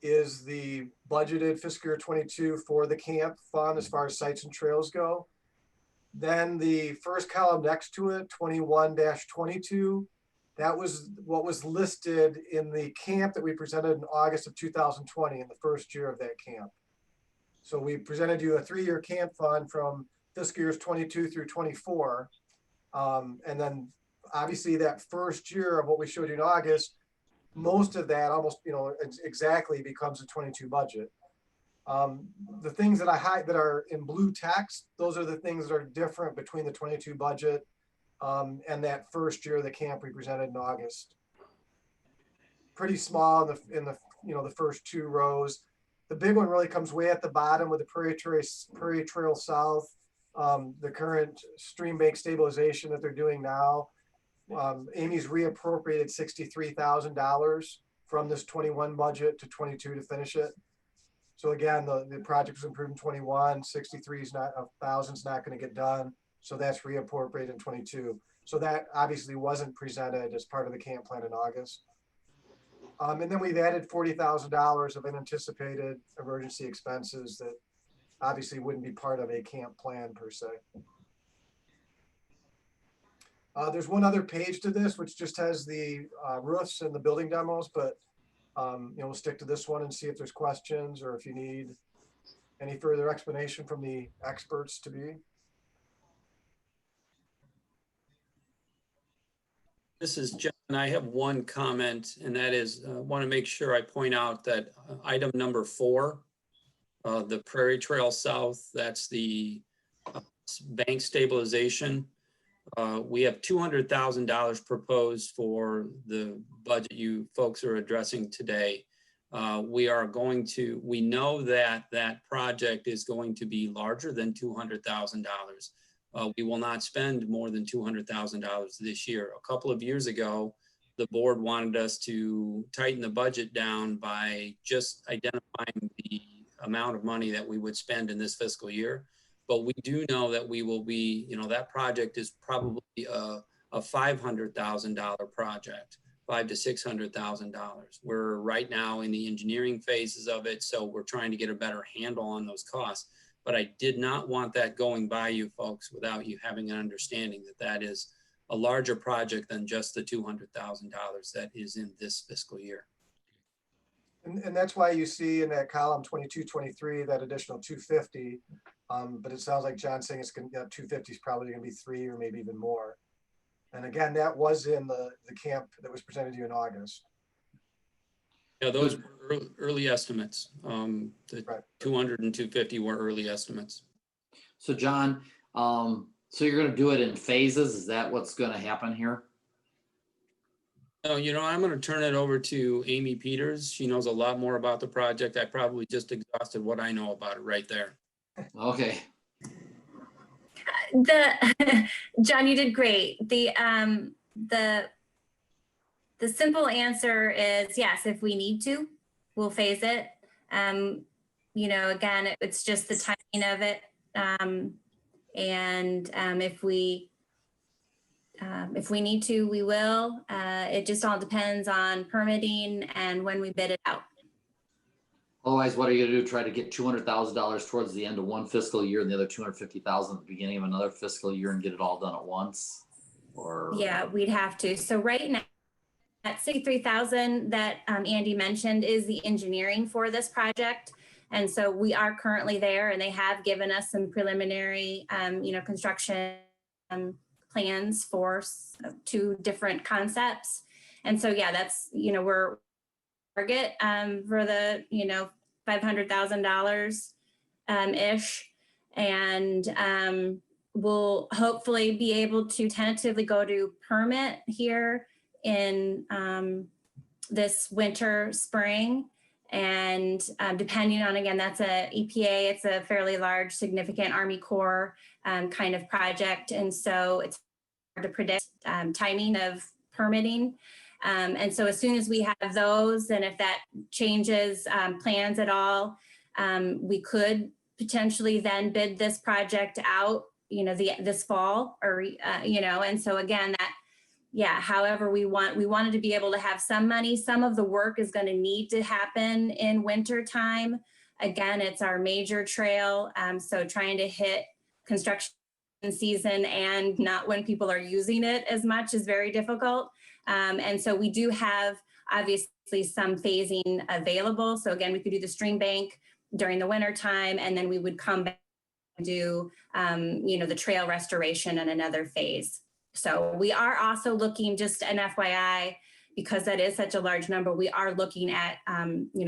is the budgeted fiscal year 22 for the camp fund as far as sites and trails go. Then the first column next to it, 21-22, that was what was listed in the camp that we presented in August of 2020 in the first year of that camp. So we presented you a 3-year camp fund from fiscal years 22 through 24. And then obviously that first year of what we showed you in August, most of that almost, exactly becomes a 22 budget. The things that that are in blue text, those are the things that are different between the 22 budget and that first year of the camp we presented in August. Pretty small in the first 2 rows. The big one really comes way at the bottom with the Prairie Trail South, the current stream bank stabilization that they're doing now. Amy's reappropriated $63,000 from this 21 budget to 22 to finish it. So again, the project was approved in 21, 63,000 is not going to get done. So that's reappropriated in 22. So that obviously wasn't presented as part of the camp plan in August. And then we've added $40,000 of unanticipated emergency expenses that obviously wouldn't be part of a camp plan per se. There's one other page to this, which just has the roofs and the building demos, but we'll stick to this one and see if there's questions or if you need any further explanation from the experts to be. This is John. I have one comment, and that is I want to make sure I point out that item number 4, the Prairie Trail South, that's the bank stabilization. We have $200,000 proposed for the budget you folks are addressing today. We know that that project is going to be larger than $200,000. We will not spend more than $200,000 this year. A couple of years ago, the board wanted us to tighten the budget down by just identifying the amount of money that we would spend in this fiscal year. But we do know that we will be, that project is probably a $500,000 project, $500,000 to $600,000. We're right now in the engineering phases of it, so we're trying to get a better handle on those costs. But I did not want that going by you folks without you having an understanding that that is a larger project than just the $200,000 that is in this fiscal year. And that's why you see in that column 22, 23, that additional 250. But it sounds like John's saying it's going to 250 is probably going to be 3 or maybe even more. And again, that was in the camp that was presented to you in August. Yeah, those were early estimates. The Right. 200 and 250 were early estimates. So John, so you're going to do it in phases? Is that what's going to happen here? No, I'm going to turn it over to Amy Peters. She knows a lot more about the project. I probably just exhausted what I know about it right there. Okay. John, you did great. The simple answer is yes, if we need to, we'll phase it. Again, it's just the timing of it. If we need to, we will. It just all depends on permitting and when we bid it out. Otherwise, what are you going to do? Try to get $200,000 towards the end of one fiscal year and the other $250,000 at the beginning of another fiscal year and get it all done at once? Or yeah, we'd have to. So right now, that $63,000 that Andy mentioned is the engineering for this project. And so we are currently there, and they have given us some preliminary, construction plans for 2 different concepts. And so, yeah, that's, we're target for the, $500,000 ish. And we'll hopefully be able to tentatively go to permit here in this winter, spring. And depending on, again, that's a EPA, it's a fairly large, significant Army Corps kind of project. And so it's hard to predict timing of permitting. And so as soon as we have those, and if that changes plans at all, we could potentially then bid this project out, this fall, or, and so again, that, yeah, however we wanted to be able to have some money. Some of the work is going to need to happen in winter time. Again, it's our major trail. So trying to hit construction season and not when people are using it as much is very difficult. And so we do have obviously some phasing available. So again, we could do the stream bank during the winter time, and then we would come back and do, the trail restoration in another phase. So we are also looking, just an FYI, because that is such a large number, we are looking at,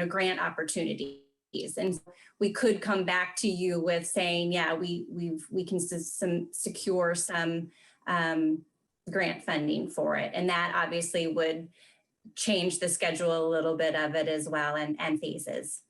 grant opportunities. And we could come back to you with saying, yeah, we can secure some grant funding for it. And that obviously would change the schedule a little bit of it as well, and phases.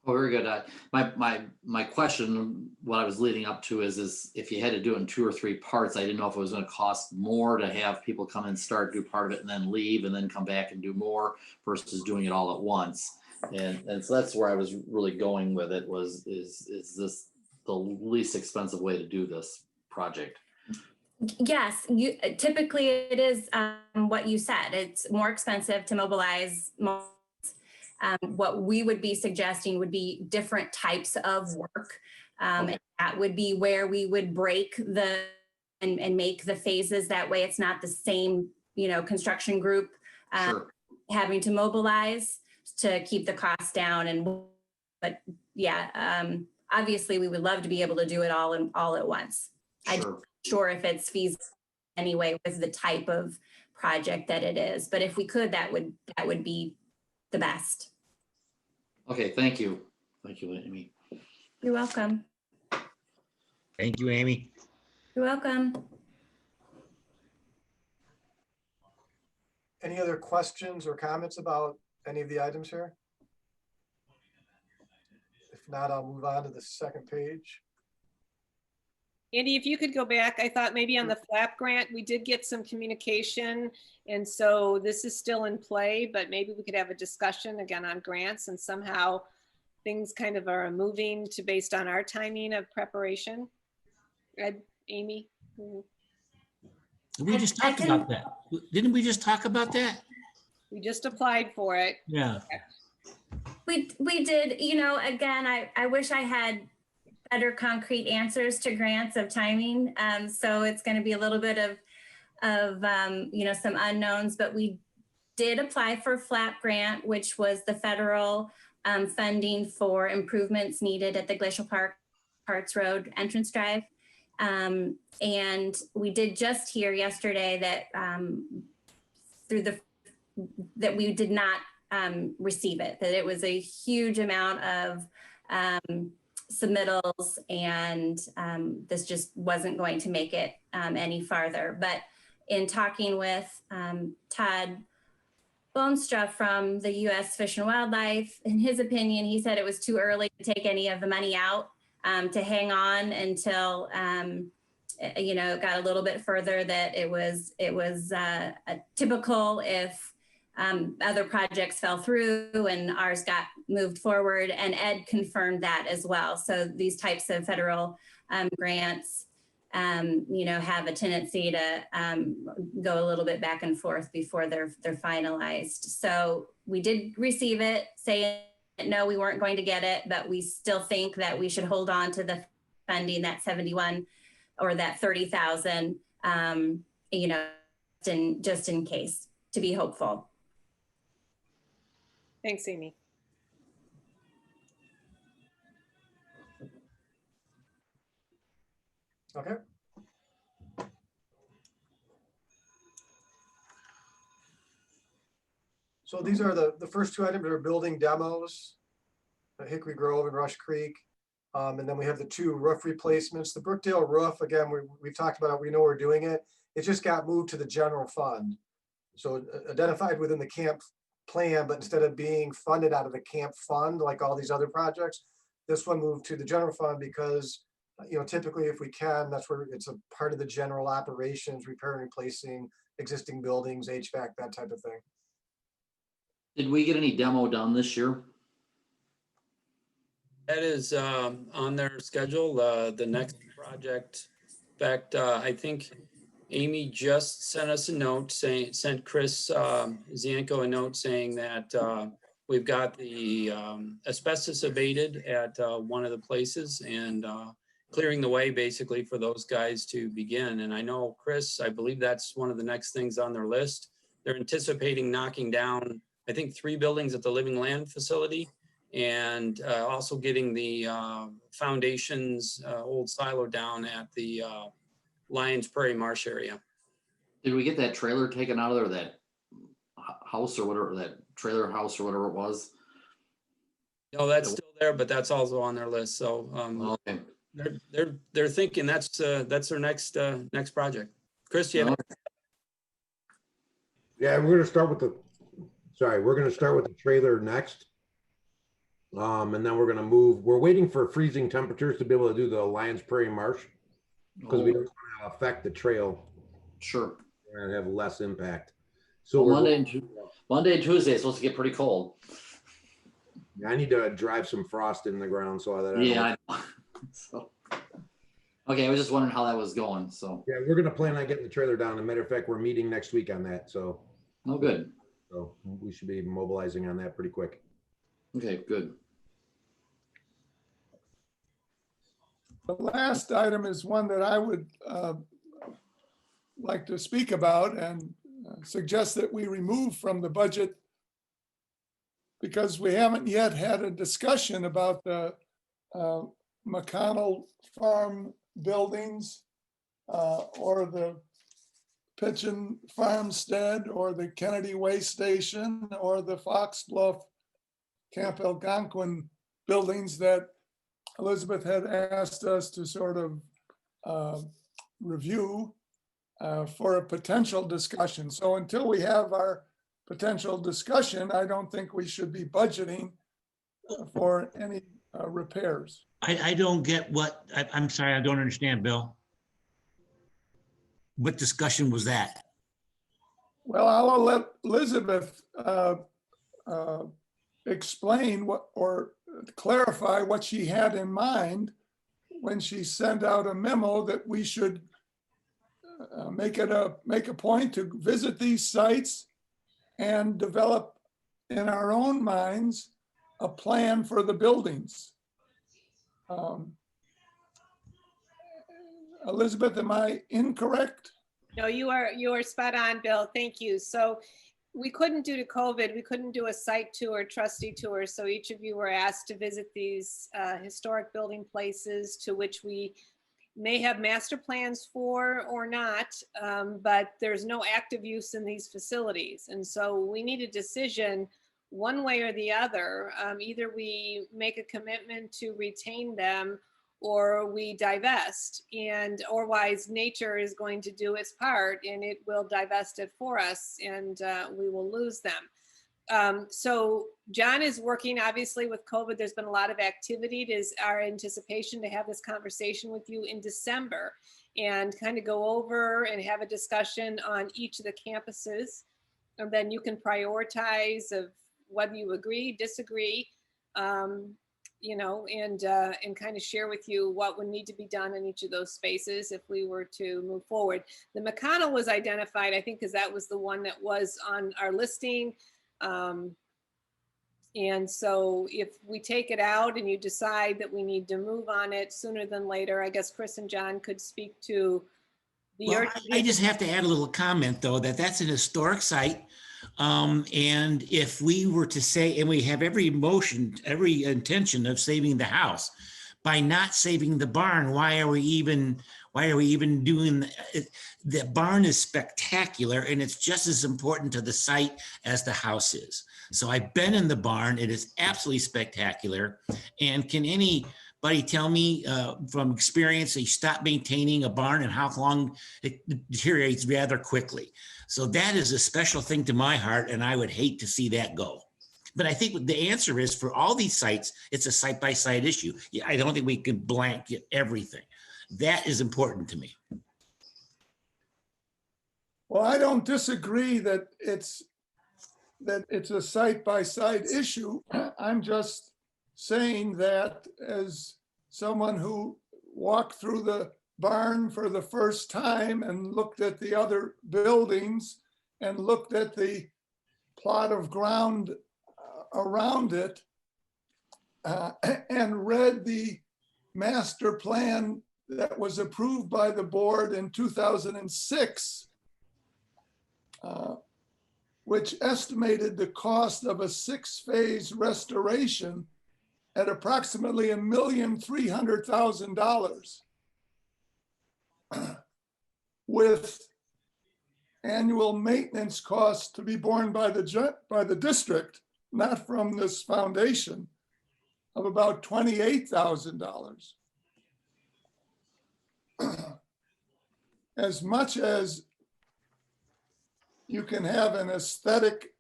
Oh, very good. My question, what I was leading up to is if you had to do it in 2 or 3 parts, I didn't know if it was going to cost more to have people come and start, do part of it and then leave and then come back and do more versus doing it all at once. And so that's where I was really going with it, is this the least expensive way to do this project? Yes, typically it is what you said. It's more expensive to mobilize. What we would be suggesting would be different types of work. Okay. And that would be where we would break and make the phases. That way it's not the same, construction group Sure. having to mobilize to keep the costs down. But yeah, obviously we would love to be able to do it all at once. Sure. I'm not sure if it's feasible anyway with the type of project that it is, but if we could, that would be the best. Okay, thank you. Thank you, Amy. You're welcome. Thank you, Amy. You're welcome. Any other questions or comments about any of the items here? If not, I'll move on to the second page. Andy, if you could go back, I thought maybe on the FLAP grant, we did get some communication. And so this is still in play, but maybe we could have a discussion again on grants, and somehow things kind of are moving to based on our timing of preparation. Ed, Amy? We just talked about that. Didn't we just talk about that? We just applied for it. Yeah. We did, again, I wish I had better concrete answers to grants of timing. So it's going to be a little bit of some unknowns, but we did apply for FLAP grant, which was the federal funding for improvements needed at the Glacial Parks Road entrance drive. And we did just hear yesterday that that we did not receive it, that it was a huge amount of submittals, and this just wasn't going to make it any farther. But in talking with Todd Bonestra from the U.S. Fish and Wildlife, in his opinion, he said it was too early to take any of the money out, to hang on until it got a little bit further, that it was a typical if other projects fell through and ours got moved forward, and Ed confirmed that as well. So these types of federal grants, have a tendency to go a little bit back and forth before they're finalized. So we did receive it, saying no, we weren't going to get it, but we still think that we should hold on to the funding, that 71 or that 30,000, just in case, to be hopeful. Thanks, Amy. Okay. So these are the first 2 items are building demos at Hickory Grove and Rush Creek. And then we have the 2 roof replacements. The Brookdale roof, again, we've talked about it. We know we're doing it. It just got moved to the general fund. So identified within the camp plan, but instead of being funded out of the camp fund, like all these other projects, this one moved to the general fund because, typically if we can, that's where it's a part of the general operations, repair and replacing existing buildings, HVAC, that type of thing. Did we get any demo done this year? That is on their schedule, the next project. In fact, I think Amy just sent us a note sent Chris Zienko a note saying that we've got the asbestos abated at one of the places and clearing the way basically for those guys to begin. And I know, Chris, I believe that's one of the next things on their list. They're anticipating knocking down, I think, 3 buildings at the Living Land facility and also getting the foundations, old silo down at the Lions Prairie Marsh area. Did we get that trailer taken out of there, that house or whatever, that trailer house or whatever it was? No, that's still there, but that's also on their list. So Okay. they're thinking that's their next project. Chris, you have Yeah, we're gonna start with the trailer next. And then we're gonna move, we're waiting for freezing temperatures to be able to do the Lions Prairie Marsh because we don't want to affect the trail. Sure. And have less impact. So Well, Monday and Tuesday it's supposed to get pretty cold. I need to drive some frost in the ground so that I know. So, okay, I was just wondering how that was going. So yeah, we're gonna plan on getting the trailer down. As a matter of fact, we're meeting next week on that. So good. So we should be mobilizing on that pretty quick. Okay, good. The last item is one that I would like to speak about and suggest that we remove from the budget because we haven't yet had a discussion about the McConnell Farm buildings or the Pitchin Farmstead or the Kennedy Way Station or the Fox Bluff Camp Algonquin buildings that Elizabeth had asked us to sort of review for a potential discussion. So until we have our potential discussion, I don't think we should be budgeting for any repairs. I don't get what, I'm sorry, I don't understand, Bill. What discussion was that? Well, I'll let Elizabeth explain what or clarify what she had in mind when she sent out a memo that we should make a point to visit these sites and develop in our own minds a plan for the buildings. Elizabeth, am I incorrect? No, you are spot on, Bill. Thank you. So we couldn't, due to COVID, we couldn't do a site tour, trustee tour. So each of you were asked to visit these historic building places to which we may have master plans for or not, but there's no active use in these facilities. And so we need a decision one way or the other. Either we make a commitment to retain them or we divest, and otherwise nature is going to do its part and it will divest it for us and we will lose them. So John is working, obviously with COVID, there's been a lot of activity. It is our anticipation to have this conversation with you in December and kind of go over and have a discussion on each of the campuses. And then you can prioritize of whether you agree, disagree, you know, and kind of share with you what would need to be done in each of those spaces if we were to move forward. The McConnell was identified, I think, because that was the one that was on our listing. And so if we take it out and you decide that we need to move on it sooner than later, I guess Chris and John could speak to the Well, urgency. I just have to add a little comment though, that that's an historic site. And if we were to say, and we have every intention of saving the house, by not saving the barn, why are we even doing the barn is spectacular and it's just as important to the site as the house is. So I've been in the barn, it is absolutely spectacular. And can any anybody tell me from experience, they stop maintaining a barn and how long it deteriorates rather quickly. So that is a special thing to my heart, and I would hate to see that go. But I think the answer is for all these sites, it's a site-by-site issue. Yeah, I don't think we can blanket everything. That is important to me. Well, I don't disagree that it's a site-by-site issue. I'm just saying that as someone who walked through the barn for the first time and looked at the other buildings and looked at the plot of ground around it and read the master plan that was approved by the board in 2006, which estimated the cost of a 6-phase restoration at approximately $1,300,000 with annual maintenance costs to be borne by the district, not from this foundation, of about $28,000. As much as you can have an aesthetic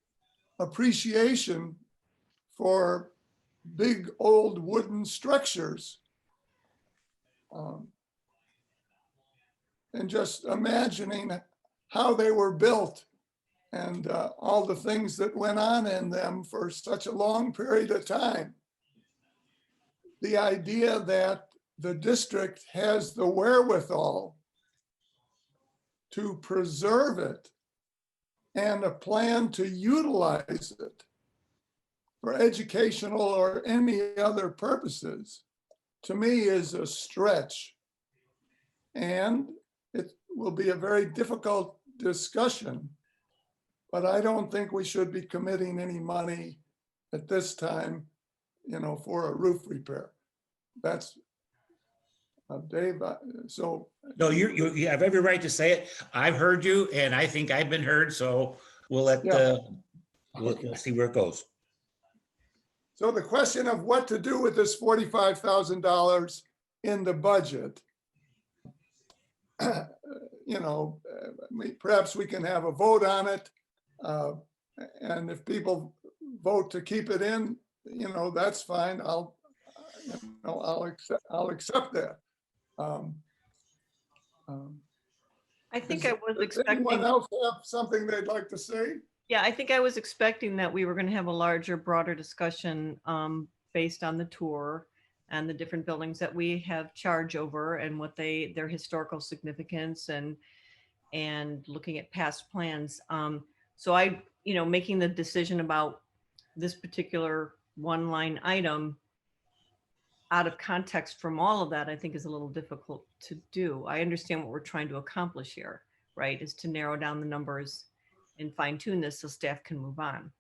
appreciation for big old wooden structures, and just imagining how they were built and all the things that went on in them for such a long period of time. The idea that the district has the wherewithal to preserve it and a plan to utilize it for educational or any other purposes, to me is a stretch. And it will be a very difficult discussion, but I don't think we should be committing any money at this time, for a roof repair. That's Dave. So no, you have every right to say it. I've heard you, and I think I've been heard. So we'll let we'll see where it goes. So the question of what to do with this $45,000 in the budget, perhaps we can have a vote on it, and if people vote to keep it in, that's fine. I'll accept that. I think I was expecting. Anyone else have something they'd like to say? Yeah, I think I was expecting that we were going to have a larger, broader discussion based on the tour and the different buildings that we have charge over and what their historical significance and looking at past plans. So making the decision about this particular one line item out of context from all of that, I think is a little difficult to do. I understand what we're trying to accomplish here, right? Is to narrow down the numbers and fine tune this so staff can move on.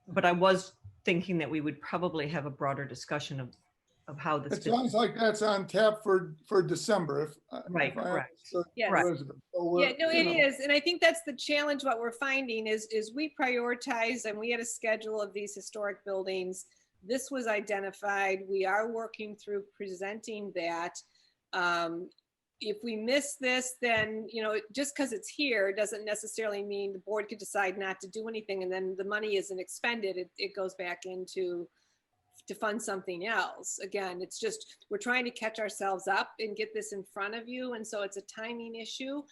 But I was thinking that we would probably have a broader discussion of how this. It sounds like that's on tap for December. Right, correct. Yes. Elizabeth. So Yeah, no, it is. And I think that's the challenge. What we're finding is we prioritize, and we had a schedule of these historic buildings. This was identified. We are working through presenting that. If we miss this, then, just because it's here doesn't necessarily mean the board could decide not to do anything, and then the money isn't expended. It goes back to fund something else. Again, it's just, we're trying to catch ourselves up and get this in front of you. And so it's a timing issue.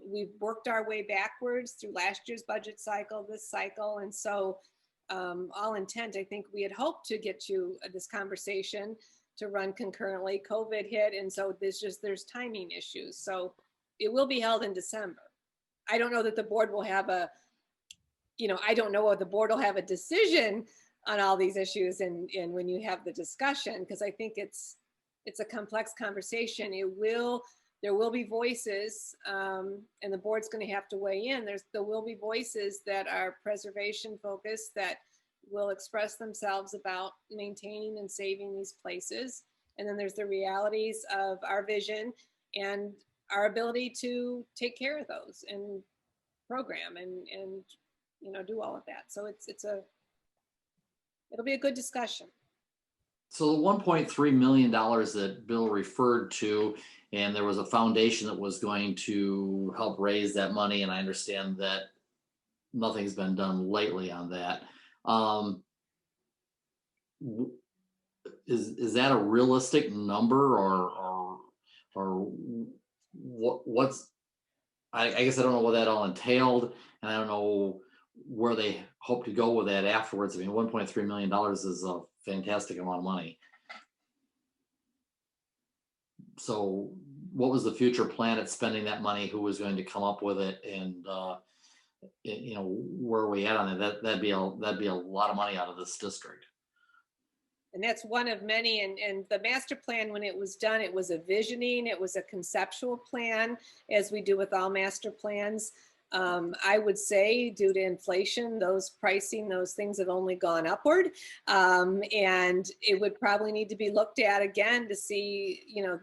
We've worked our way backwards through last year's budget cycle, this cycle. And so all intent, I think we had hoped to get you this conversation to run concurrently. COVID hit. And so there's timing issues. So it will be held in December. I don't know that the board will have a decision on all these issues and when you have the discussion, because I think it's a complex conversation. There will be voices, and the board's going to have to weigh in. There will be voices that are preservation focused that will express themselves about maintaining and saving these places. And then there's the realities of our vision and our ability to take care of those and program and do all of that. So it's a it'll be a good discussion. So the $1.3 million that Bill referred to, and there was a foundation that was going to help raise that money, and I understand that nothing's been done lately on that. Is that a realistic number, or what's, I guess I don't know what that all entailed, and I don't know where they hope to go with that afterwards. I mean, $1.3 million is a fantastic amount of money. So what was the future plan at spending that money? Who was going to come up with it? And you know, where are we at on it? That'd be a lot of money out of this district. And that's one of many. And the master plan, when it was done, it was a visioning, it was a conceptual plan, as we do with all master plans. I would say due to inflation, those pricing, those things have only gone upward. And it would probably need to be looked at again to see, you know,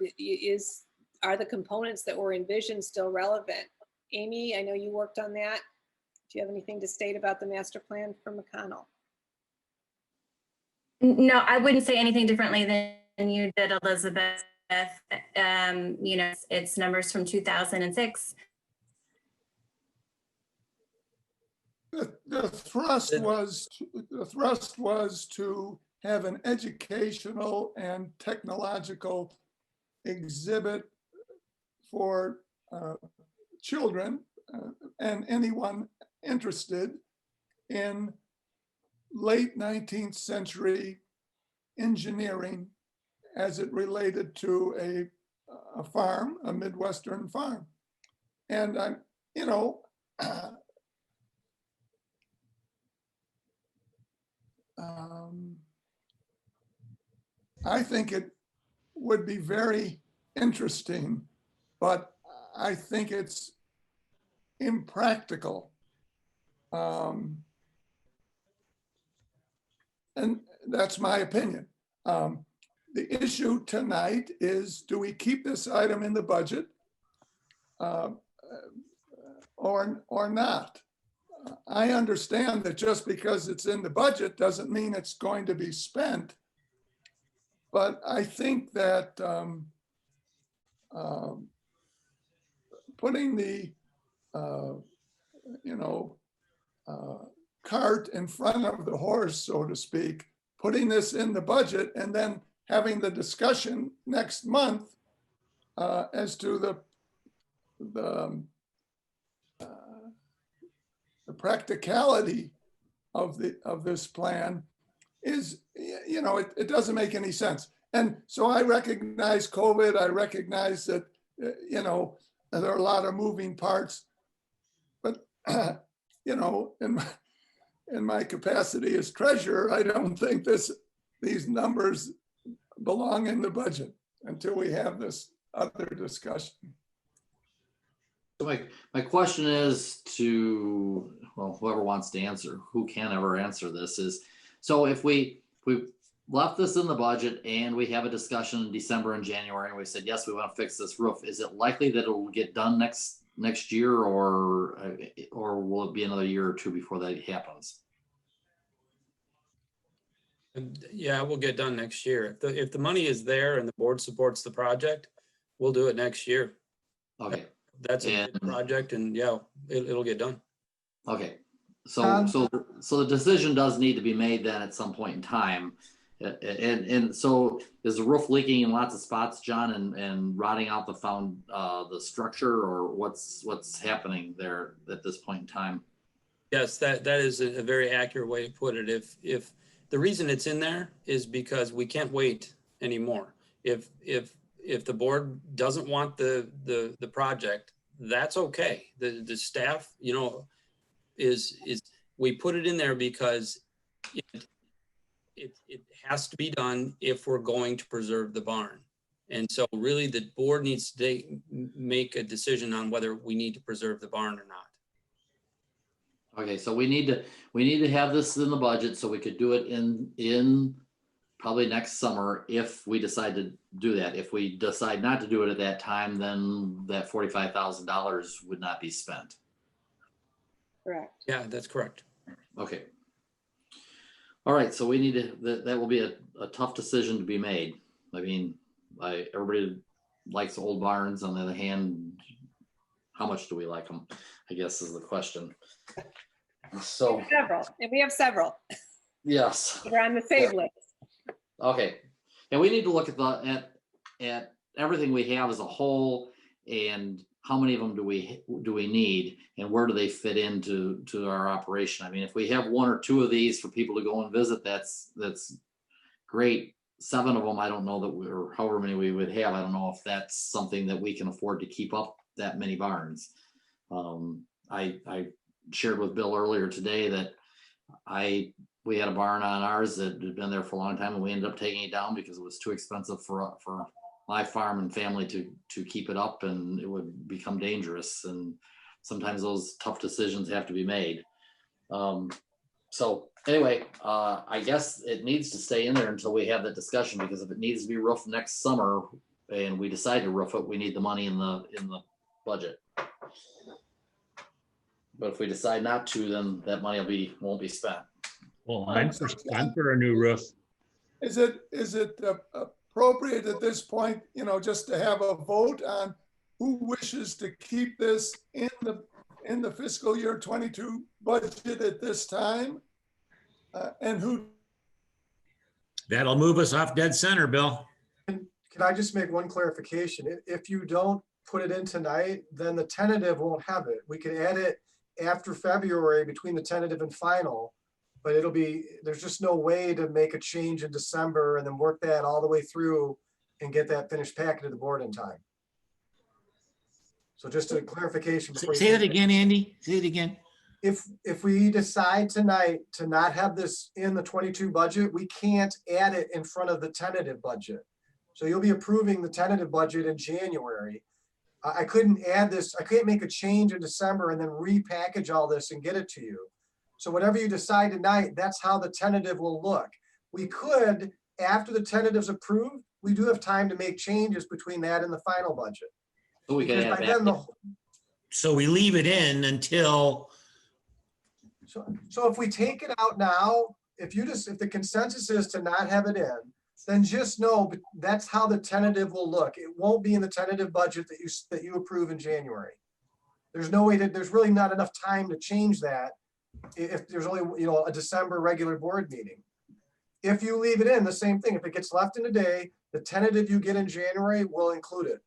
are the components that were envisioned still relevant? Amy, I know you worked on that. Do you have anything to state about the master plan for McConnell? No, I wouldn't say anything differently than you did, Elizabeth. You know, it's numbers from 2006. The thrust was to have an educational and technological exhibit for children and anyone interested in late 19th century engineering as it related to a farm, a Midwestern farm. And I'm, you know, I think it would be very interesting, but I think it's impractical. And that's my opinion. The issue tonight is, do we keep this item in the budget or not? I understand that just because it's in the budget doesn't mean it's going to be spent. But I think that putting the, cart in front of the horse, so to speak, putting this in the budget and then having the discussion next month as to the practicality of this plan is, you know, it doesn't make any sense. And so I recognize COVID. I recognize that, you know, there are a lot of moving parts, but, you know, in my capacity as treasurer, I don't think these numbers belong in the budget until we have this other discussion. So my question is to, well, whoever wants to answer, who can ever answer this, is, so if we left this in the budget and we have a discussion in December and January and we said, yes, we want to fix this roof, is it likely that it will get done next year, or will it be another year or two before that happens? Yeah, we'll get done next year. If the money is there and the board supports the project, we'll do it next year. Okay. That's a good project, and yeah, it'll get done. Okay. So the decision does need to be made then at some point in time. And so is the roof leaking in lots of spots, John, and rotting out the structure, or what's happening there at this point in time? Yes, that is a very accurate way to put it. If the reason it's in there is because we can't wait anymore. If the board doesn't want the project, that's okay. The staff, you know, is we put it in there because it has to be done if we're going to preserve the barn. And so really the board needs to make a decision on whether we need to preserve the barn or not. Okay, so we need to have this in the budget so we could do it in probably next summer if we decide to do that. If we decide not to do it at that time, then that $45,000 would not be spent. Correct. Yeah, that's correct. Okay. All right, so we need to, that will be a tough decision to be made. I mean, everybody likes old barns. On the other hand, how much do we like them? I guess is the question. So, Several, and we have several. yes. We're on the save list. Okay, and we need to look at everything we have as a whole, and how many of them do we need, and where do they fit into our operation? I mean, if we have one or two of these for people to go and visit, that's great. 7 of them, I don't know that or however many we would have, I don't know if that's something that we can afford to keep up that many barns. I shared with Bill earlier today that we had a barn on ours that had been there for a long time, and we ended up taking it down because it was too expensive for my farm and family to keep it up, and it would become dangerous. And sometimes those tough decisions have to be made. So anyway, I guess it needs to stay in there until we have that discussion, because if it needs to be roofed next summer and we decide to roof it, we need the money in the budget. But if we decide not to, then that money won't be spent. Well, I'm for a new roof. Is it appropriate at this point, just to have a vote on who wishes to keep this in the fiscal year 22 budget at this time? And who? That'll move us off dead center, Bill. Can I just make one clarification? If you don't put it in tonight, then the tentative won't have it. We can add it after February between the tentative and final, but there's just no way to make a change in December and then work that all the way through and get that finished packet to the board in time. So just a clarification. Say that again, Andy. Say it again. If we decide tonight to not have this in the 22 budget, we can't add it in front of the tentative budget. So you'll be approving the tentative budget in January. I couldn't add this. I can't make a change in December and then repackage all this and get it to you. So whatever you decide tonight, that's how the tentative will look. We could, after the tentative's approved, we do have time to make changes between that and the final budget. So we can add back. So we leave it in until. So if we take it out now, if the consensus is to not have it in, then just know that's how the tentative will look. It won't be in the tentative budget that you approve in January. There's no way there's really not enough time to change that if there's only, a December regular board meeting. If you leave it in, the same thing. If it gets left in today, the tentative you get in January will include it.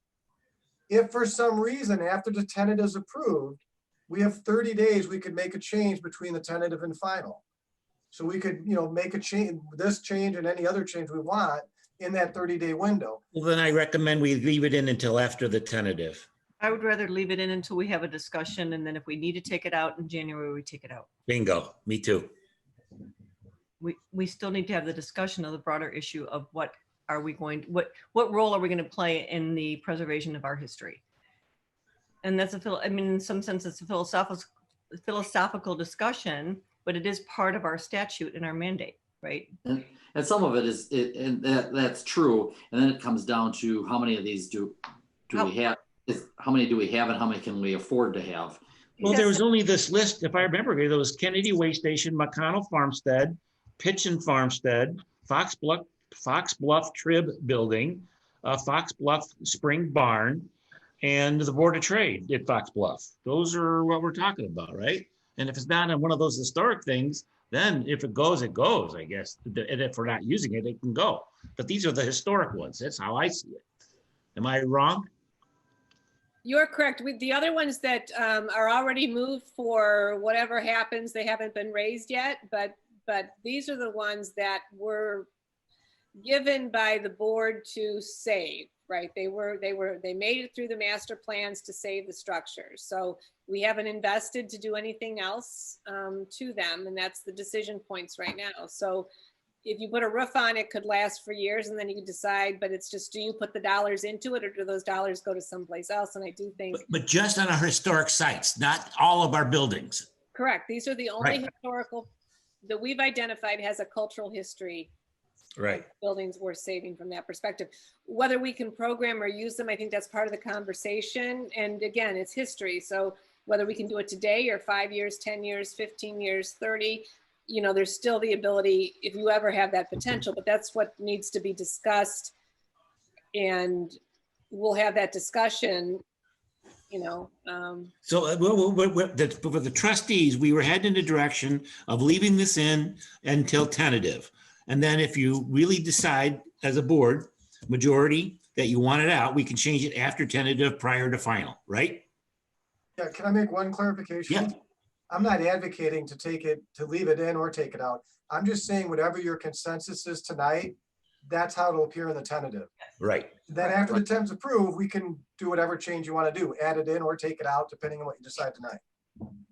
If for some reason, after the tentative is approved, we have 30 days, we could make a change between the tentative and final. So we could, make a change, this change and any other change we want in that 30-day window. Well, then I recommend we leave it in until after the tentative. I would rather leave it in until we have a discussion, and then if we need to take it out in January, we take it out. Bingo. Me too. We still need to have the discussion of the broader issue of what role are we going to play in the preservation of our history? And that's in some sense, it's a philosophical discussion, but it is part of our statute and our mandate, right? And some of it is, that's true. And then it comes down to how many of these do we have? How many do we have, and how many can we afford to have? Well, there was only this list, if I remember, there was Kennedy Way Station, McConnell Farmstead, Pitchin Farmstead, Fox Bluff Trib Building, Fox Bluff Spring Barn, and the Board of Trade at Fox Bluff. Those are what we're talking about, right? And if it's not on one of those historic things, then if it goes, I guess. And if we're not using it, it can go. But these are the historic ones. That's how I see it. Am I wrong? You're correct. With the other ones that are already moved for whatever happens, they haven't been raised yet, but these are the ones that were given by the board to save, right? They made it through the master plans to save the structures. So we haven't invested to do anything else to them, and that's the decision points right now. So if you put a roof on, it could last for years, and then you decide, but it's just, do you put the dollars into it, or do those dollars go to someplace else? And I do think. But just on our historic sites, not all of our buildings. Correct. These are the only historical that we've identified has a cultural history. Right. Buildings worth saving from that perspective. Whether we can program or use them, I think that's part of the conversation. And again, it's history. So whether we can do it today or 5 years, 10 years, 15 years, 30, you know, there's still the ability, if you ever have that potential, but that's what needs to be discussed. And we'll have that discussion, you know. So for the trustees, we were heading in the direction of leaving this in until tentative. And then if you really decide as a board, majority, that you want it out, we can change it after tentative prior to final, right? Yeah, can I make one clarification? Yeah. I'm not advocating to leave it in or take it out. I'm just saying whatever your consensus is tonight, that's how it'll appear in the tentative. Right. Then after the temp's approved, we can do whatever change you want to do, add it in or take it out, depending on what you decide tonight.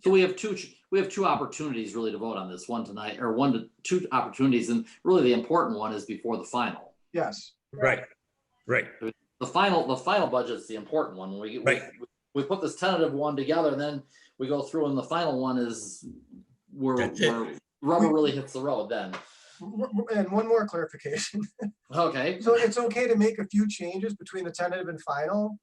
So we have two opportunities really to vote on this one tonight, or one to two opportunities. And really the important one is before the final. Yes. Right. Right. The final budget is the important one. We put this tentative one together, and then we go through, and the final one is where rubber really hits the road then. And one more clarification. Okay. So it's okay to make a few changes between the tentative and final.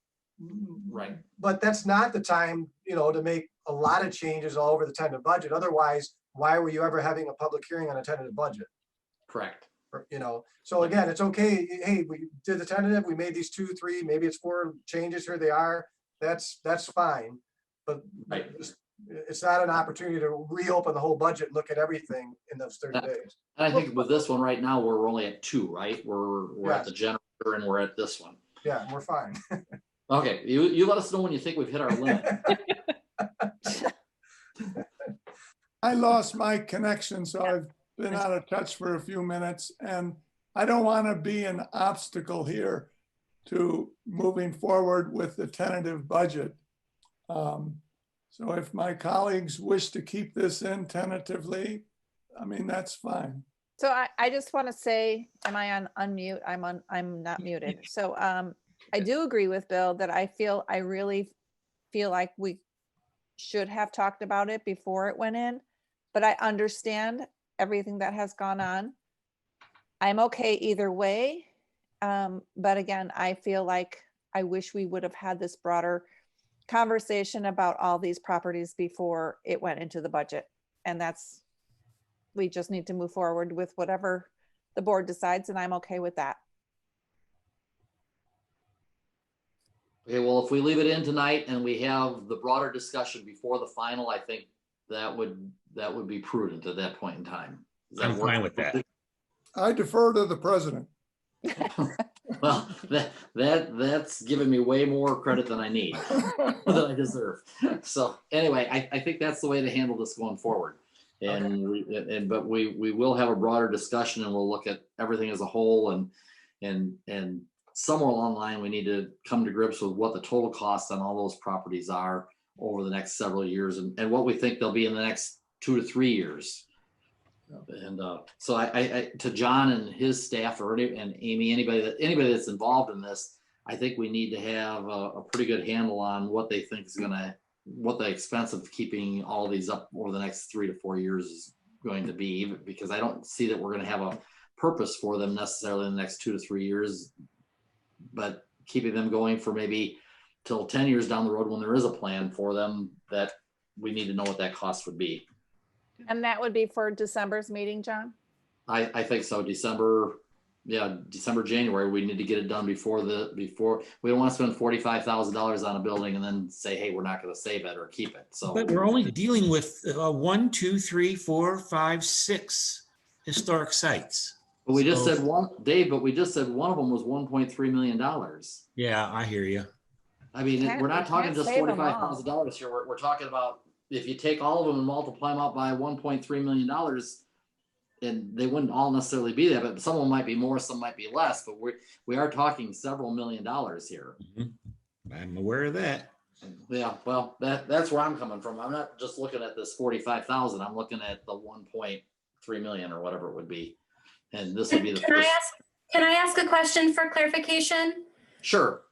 Right. But that's not the time, you know, to make a lot of changes all over the tentative budget. Otherwise, why were you ever having a public hearing on a tentative budget? Correct. You know, so again, it's okay. Hey, we did the tentative, we made these 2, 3, maybe it's 4 changes, here they are. That's fine. But right. It's not an opportunity to reopen the whole budget, and look at everything in those 30 days. And I think with this one right now, we're only at 2, right? We're at the generator, and we're at this one. Yeah, we're fine. Okay, you let us know when you think we've hit our limit. I lost my connection, so I've been out of touch for a few minutes, and I don't want to be an obstacle here to moving forward with the tentative budget. So if my colleagues wish to keep this in tentatively, I mean, that's fine. So I just want to say, am I on unmute? I'm not muted. So I do agree with Bill that I really feel like we should have talked about it before it went in, but I understand everything that has gone on. I'm okay either way. But again, I feel like I wish we would have had this broader conversation about all these properties before it went into the budget. And we just need to move forward with whatever the board decides, and I'm okay with that. Okay, well, if we leave it in tonight and we have the broader discussion before the final, I think that would be prudent at that point in time. I'm fine with that. I defer to the president. Well, that's giving me way more credit than I need, than I deserve. So anyway, I think that's the way to handle this going forward. And but we will have a broader discussion, and we'll look at everything as a whole, and somewhere along the line we need to come to grips with what the total costs on all those properties are over the next several years, and what we think they'll be in the next 2 to 3 years. And so I to John and his staff, and Amy, anybody that's involved in this, I think we need to have a pretty good handle on what they think is what the expense of keeping all these up over the next 3 to 4 years is going to be, because I don't see that we're going to have a purpose for them necessarily in the next 2 to 3 years, but keeping them going for maybe till 10 years down the road when there is a plan for them, that we need to know what that cost would be. And that would be for December's meeting, John? I think so. December, January, we need to get it done before we don't want to spend $45,000 on a building and then say, hey, we're not going to save it or keep it. So but we're only dealing with 1, 2, 3, 4, 5, 6 historic sites. But we just said one, Dave, but we just said one of them was $1.3 million. Yeah, I hear you. I mean, we're not talking just $45,000 here. We're talking about, if you take all of them and multiply them out by $1.3 million, and they wouldn't all necessarily be that, but some of them might be more, some might be less, but we are talking several $1 million here. Mm-hmm. I'm aware of that. Yeah, well, that's where I'm coming from. I'm not just looking at this 45,000. I'm looking at the 1.3 million or whatever it would be. And this would be the first. Can I ask a question for clarification? Sure.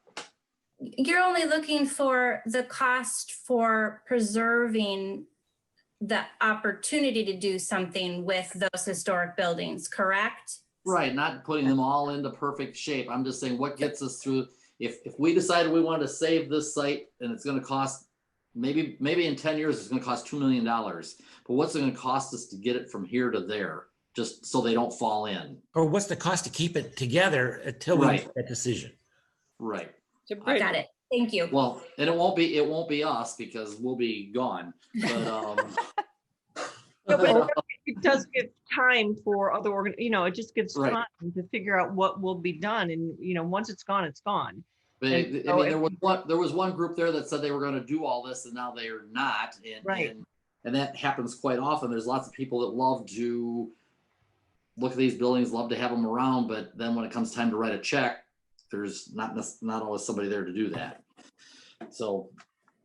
You're only looking for the cost for preserving the opportunity to do something with those historic buildings, correct? Right, not putting them all into perfect shape. I'm just saying what gets us through. If we decided we wanted to save this site and it's going to cost maybe in 10 years, it's gonna cost $2 million, but what's it gonna cost us to get it from here to there? Just so they don't fall in. Or what's the cost to keep it together until we Right. make that decision? Right. Got it. Thank you. Well, and it won't be us because we'll be gone, but, No, but it does give time for other it just gives Right. time to figure out what will be done. And, once it's gone, it's gone. But, And I so mean, there was one group there that said they were going to do all this, and now they are not. Right. And that happens quite often. There's lots of people that love to look at these buildings, love to have them around, but then when it comes time to write a check, there's not always somebody there to do that. So,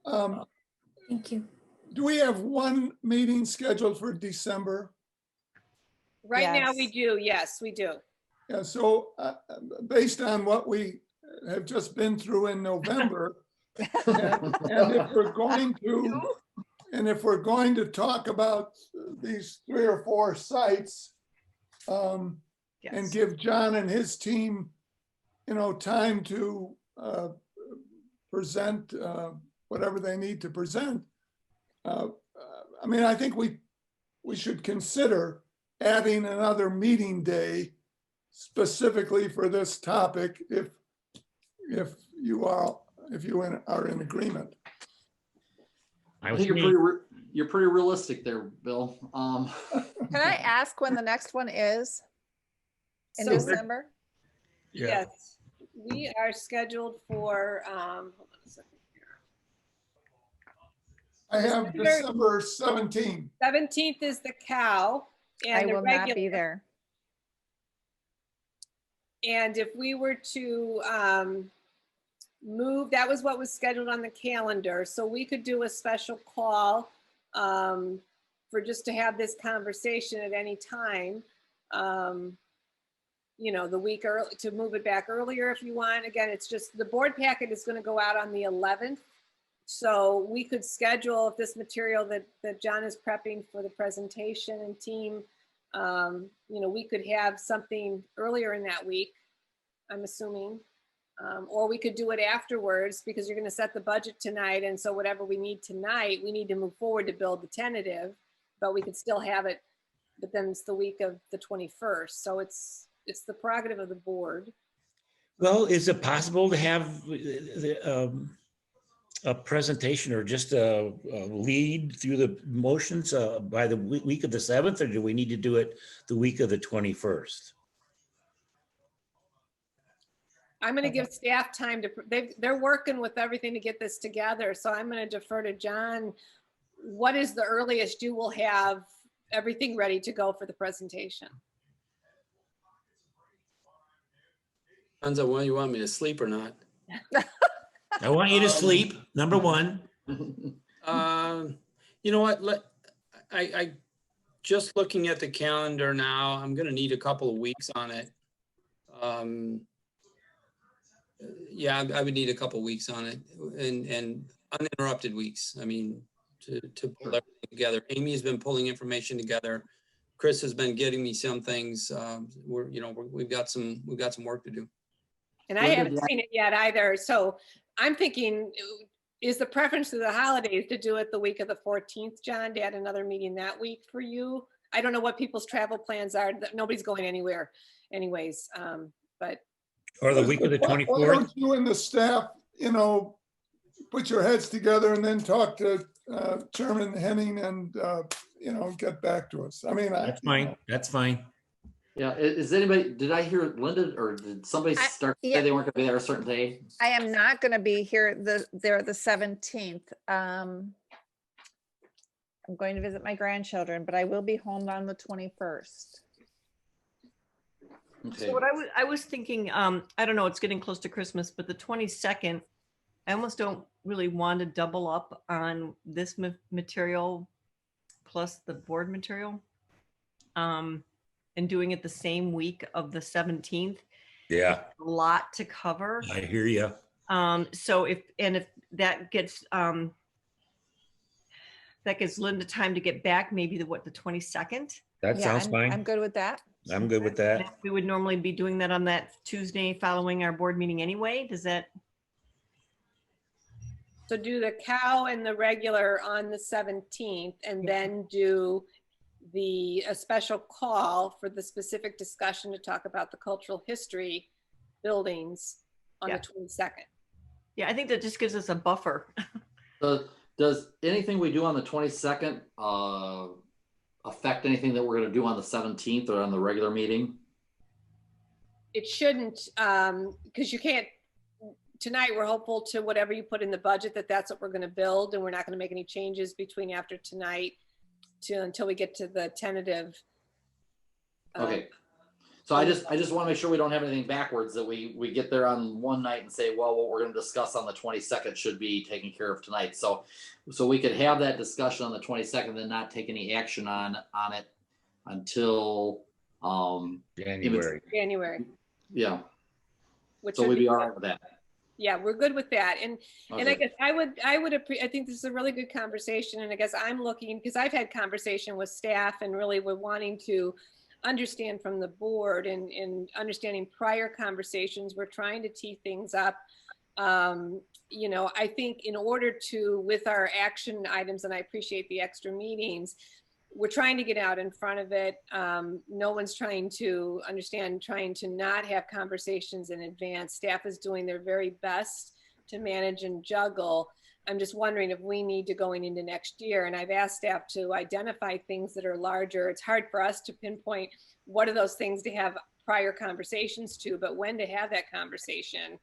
Thank you. do we have one meeting scheduled for December? Right now Yes. we do. Yes, we do. Yeah, so based on what we have just been through in November, and if we're going to talk about these 3 or 4 sites, and Yes. give John and his team, time to present whatever they need to present. I mean, I think we should consider adding another meeting day specifically for this topic if you are in agreement. I think you're pretty realistic there, Bill. Can I ask when the next one is? In So- December? Yes, we are scheduled for, hold on a second here. I have December 17th. 17th is the cow. And I the will not be regular. there. And if we were to move, that was what was scheduled on the calendar. So we could do a special call for just to have this conversation at any time. The week early, to move it back earlier if you want. Again, it's just the board packet is going to go out on the 11th. So we could schedule if this material that John is prepping for the presentation and team, we could have something earlier in that week, I'm assuming. Or we could do it afterwards because you're going to set the budget tonight. And so whatever we need tonight, we need to move forward to build the tentative, but we could still have it. But then it's the week of the 21st. So it's the prerogative of the board. Well, is it possible to have a presentation or just a lead through the motions by the week of the 7th, or do we need to do it the week of the 21st? I'm going to give staff time to, they're working with everything to get this together. So I'm going to defer to John. What is the earliest you will have everything ready to go for the presentation? Depends on when you want me to sleep or not. I want you to sleep, number one. You know what? I just looking at the calendar now, I'm going to need a couple of weeks on it. Yeah, I would need a couple of weeks on it and uninterrupted weeks. I mean, to pull everything together. Amy has been pulling information together. Chris has been getting me some things. We've got some work to do. And I haven't seen it yet either. So I'm thinking, is the preference to the holidays to do it the week of the 14th, John, to add another meeting that week for you? I don't know what people's travel plans are. Nobody's going anywhere anyways, but. Or the week of the Why 24th? don't you and the staff, put your heads together and then talk to Chairman Henning and, get back to us. I mean, That's fine. That's fine. Yeah, did I hear Linda or did somebody start to say they weren't gonna be there a certain day? I am not going to be here the 17th. I'm going to visit my grandchildren, but I will be home on the 21st. Okay. So what I was thinking, I don't know, it's getting close to Christmas, but the 22nd, I almost don't really want to double up on this material plus the board material. And doing it the same week of the 17th. Yeah. A lot to cover. I hear you. So if that gets Linda time to get back, maybe the 22nd. That sounds fine. I'm good with that. I'm good with that. We would normally be doing that on that Tuesday following our board meeting anyway. Does that? So do the cow and the regular on the 17th, and then do a special call for the specific discussion to talk about the cultural history buildings on Yeah. the 22nd. Yeah, I think that just gives us a buffer. Does anything we do on the 22nd affect anything that we're going to do on the 17th or on the regular meeting? It shouldn't, because you can't, tonight we're hopeful to whatever you put in the budget, that's what we're going to build, and we're not going to make any changes between after tonight until we get to the tentative. Okay. So I just want to make sure we don't have anything backwards, that we get there on one night and say, well, what we're going to discuss on the 22nd should be taken care of tonight. So we could have that discussion on the 22nd, then not take any action on it until January. Yeah. Which So we'd be all right with that. Yeah, we're good with that. And Okay. and I guess I think this is a really good conversation. And I guess I'm looking, because I've had conversation with staff and really we're wanting to understand from the board and understanding prior conversations, we're trying to tee things up. You know, I think in order to, with our action items, and I appreciate the extra meetings, we're trying to get out in front of it. No one's trying to not have conversations in advance. Staff is doing their very best to manage and juggle. I'm just wondering if we need to, going into next year, and I've asked staff to identify things that are larger. It's hard for us to pinpoint what are those things to have prior conversations to, but when to have that conversation.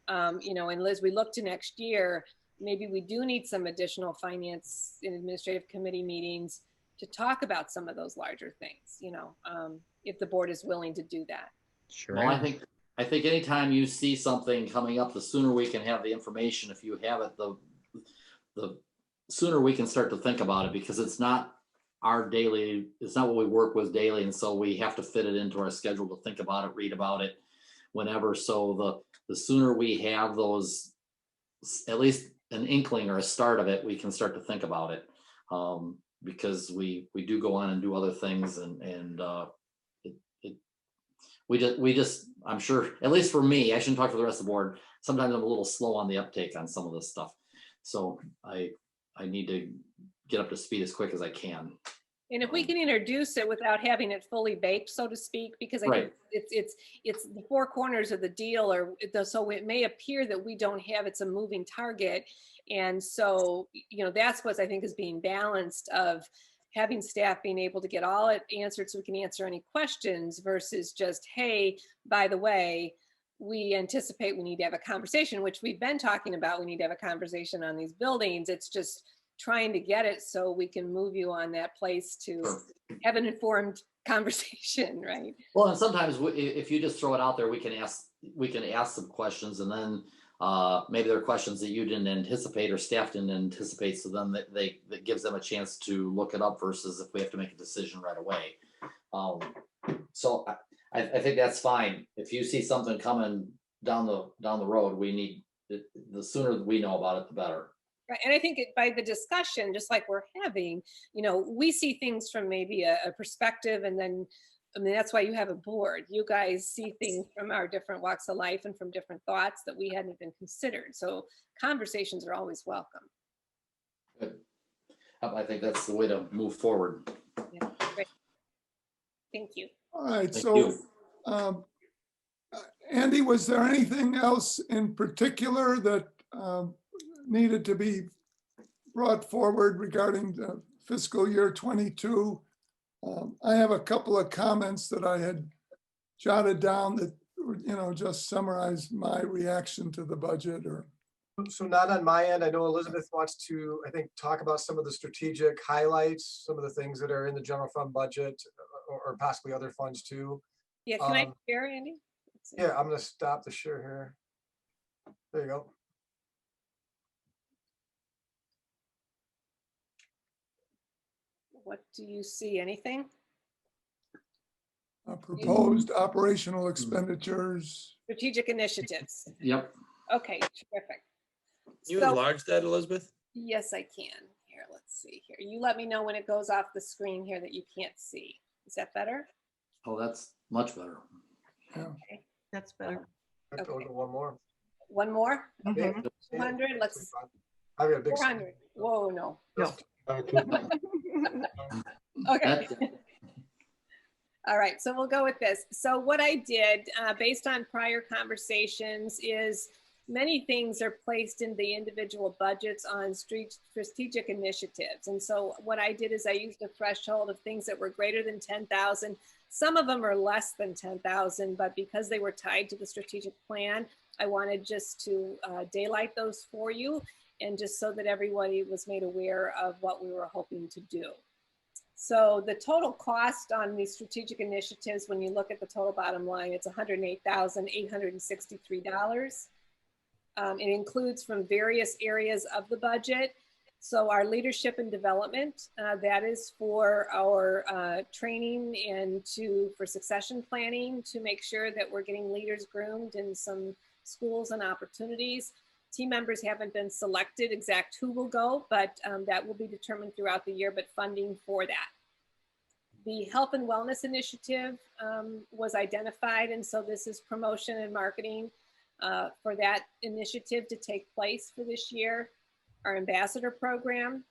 You know, and Liz, we look to next year, maybe we do need some additional finance and administrative committee meetings to talk about some of those larger things, you know, if the board is willing to do that. Sure. Well, I think anytime you see something coming up, the sooner we can have the information. If you have it, the sooner we can start to think about it, because it's not it's not what we work with daily. And so we have to fit it into our schedule to think about it, read about it whenever. So the sooner we have those, at least an inkling or a start of it, we can start to think about it. Because we do go on and do other things, and we just I'm sure, at least for me, I shouldn't talk for the rest of the board, sometimes I'm a little slow on the uptake on some of this stuff, so I need to get up to speed as quick as I can. And if we can introduce it without having it fully baked, so to speak, because I think it's the four corners of the deal, so it may appear that we don't have, it's a moving target. And so, you know, that's what I think is being balanced, of having staff being able to get all it answered so we can answer any questions, versus just, hey, by the way, we anticipate we need to have a conversation, which we've been talking about. We need to have a conversation on these buildings. It's just trying to get it so we can move you on that place to have an informed conversation, right? Well, and sometimes if you just throw it out there, we can ask some questions, and then maybe there are questions that you didn't anticipate or staff didn't anticipate, so then that gives them a chance to look it up, versus if we have to make a decision right away. So I think that's fine. If you see something coming down the road, we need the sooner we know about it, the better. Right. And I think by the discussion, just like we're having, you know, we see things from maybe a perspective, and then, I mean, that's why you have a board. You guys see things from our different walks of life and from different thoughts that we hadn't even considered. So conversations are always welcome. Good. I think that's the way to move forward. Yeah, great. Thank you. All right, Thank you. Andy, was there anything else in particular that needed to be brought forward regarding the fiscal year 22? I have a couple of comments that I had jotted down that, you know, just summarize my reaction to the budget. So not on my end. I know Elizabeth wants to, I think, talk about some of the strategic highlights, some of the things that are in the general fund budget, or possibly other funds too. Yeah, can I share, Andy? Yeah, I'm going to stop the share here. There you go. What do you see? Anything? Proposed operational expenditures. Strategic initiatives. Yep. Okay, terrific. You enlarge that, Elizabeth? Yes, I can. Here, let's see here. You let me know when it goes off the screen here that you can't see. Is that better? Oh, that's much better. Yeah. Okay. That's better. Okay. One more. One more? Mhm. 200, let's, I've got a big. 400. Whoa, no. No. Okay. All right, so we'll go with this. So what I did, based on prior conversations, is many things are placed in the individual budgets on strategic initiatives. And so what I did is I used a threshold of things that were greater than 10,000. Some of them are less than 10,000, but because they were tied to the strategic plan, I wanted just to daylight those for you, and just so that everybody was made aware of what we were hoping to do. So the total cost on these strategic initiatives, when you look at the total bottom line, it's $108,863. It includes from various areas of the budget. So our leadership and development, that is for our training and for succession planning, to make sure that we're getting leaders groomed in some schools and opportunities. Team members haven't been selected exact who will go, but that will be determined throughout the year, but funding for that. The health and wellness initiative was identified, and so this is promotion and marketing for that initiative to take place for this year. Our ambassador program,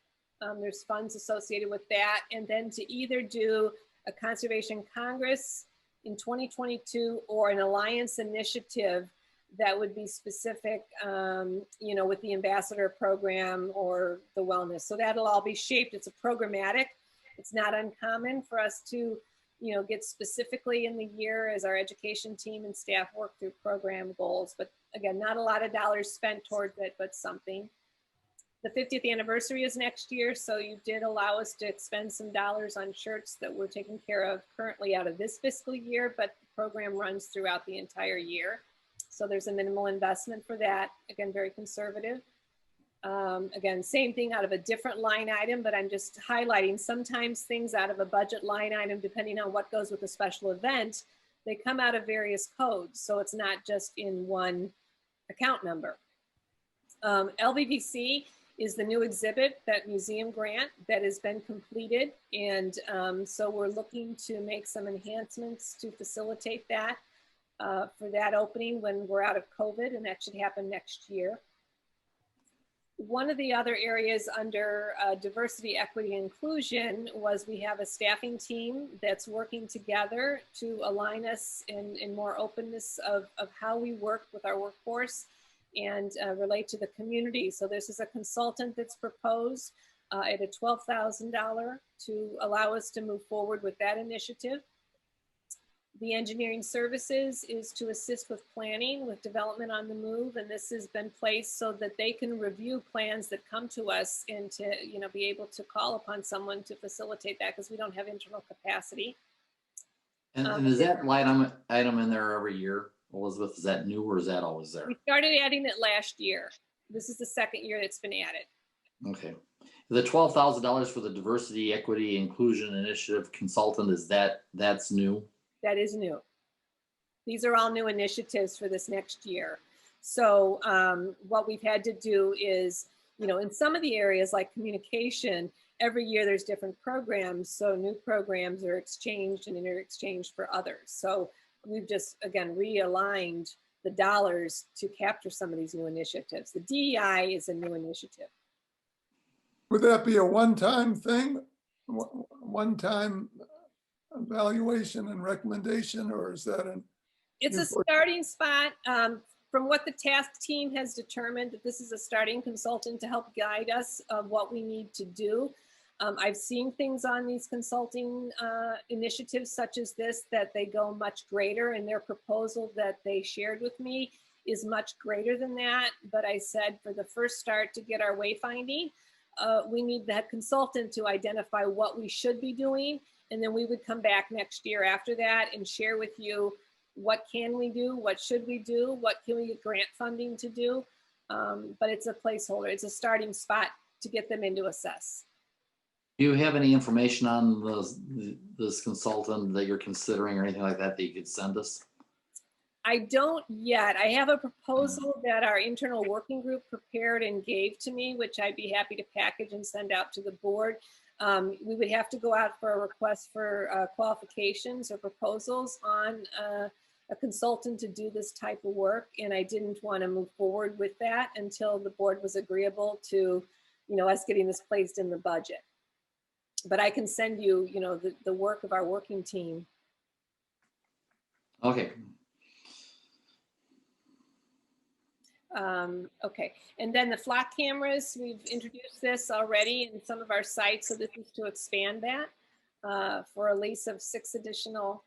there's funds associated with that, and then to either do a conservation congress in 2022 or an alliance initiative that would be specific, you know, with the ambassador program or the wellness. So that'll all be shaped. It's a programmatic. It's not uncommon for us to, you know, get specifically in the year as our education team and staff work through program goals. But again, not a lot of dollars spent towards it, but something. The 50th anniversary is next year, so you did allow us to expend some dollars on shirts that we're taking care of currently out of this fiscal year, but the program runs throughout the entire year. So there's a minimal investment for that. Again, very conservative. Again, same thing out of a different line item, but I'm just highlighting sometimes things out of a budget line item, depending on what goes with a special event, they come out of various codes. So it's not just in one account number. LVVC is the new exhibit, that museum grant that has been completed. And so we're looking to make some enhancements to facilitate that. For that opening when we're out of COVID, and that should happen next year. One of the other areas under diversity, equity, inclusion was we have a staffing team that's working together to align us in more openness of how we work with our workforce and relate to the community. So this is a consultant that's proposed at a $12,000 to allow us to move forward with that initiative. The engineering services is to assist with planning, with development on the move, and this has been placed so that they can review plans that come to us and to, you know, be able to call upon someone to facilitate that, because we don't have internal capacity. And is that line item in there every year, Elizabeth? Is that new or is that always there? We started adding it last year. This is the second year that's been added. Okay. The $12,000 for the diversity, equity, inclusion initiative consultant, that's new? That is new. These are all new initiatives for this next year. So what we've had to do is, you know, in some of the areas like communication, every year there's different programs. So new programs are exchanged and interexchanged for others. So we've just, again, realigned the dollars to capture some of these new initiatives. The DEI is a new initiative. Would that be a one-time thing? One-time evaluation and recommendation, or is that an? It's a starting spot. From what the task team has determined, that this is a starting consultant to help guide us of what we need to do. I've seen things on these consulting initiatives such as this, that they go much greater, and their proposal that they shared with me is much greater than that. But I said for the first start, to get our wayfinding, we need that consultant to identify what we should be doing. And then we would come back next year after that and share with you, what can we do? What should we do? What can we get grant funding to do? But it's a placeholder. It's a starting spot to get them in to assess. Do you have any information on this consultant that you're considering or anything like that you could send us? I don't yet. I have a proposal that our internal working group prepared and gave to me, which I'd be happy to package and send out to the board. We would have to go out for a request for qualifications or proposals on a consultant to do this type of work, and I didn't want to move forward with that until the board was agreeable to, us getting this placed in the budget. But I can send you, the work of our working team. Okay. Okay, and then the flock cameras, we've introduced this already in some of our sites, so this is to expand that for a lease of 6 additional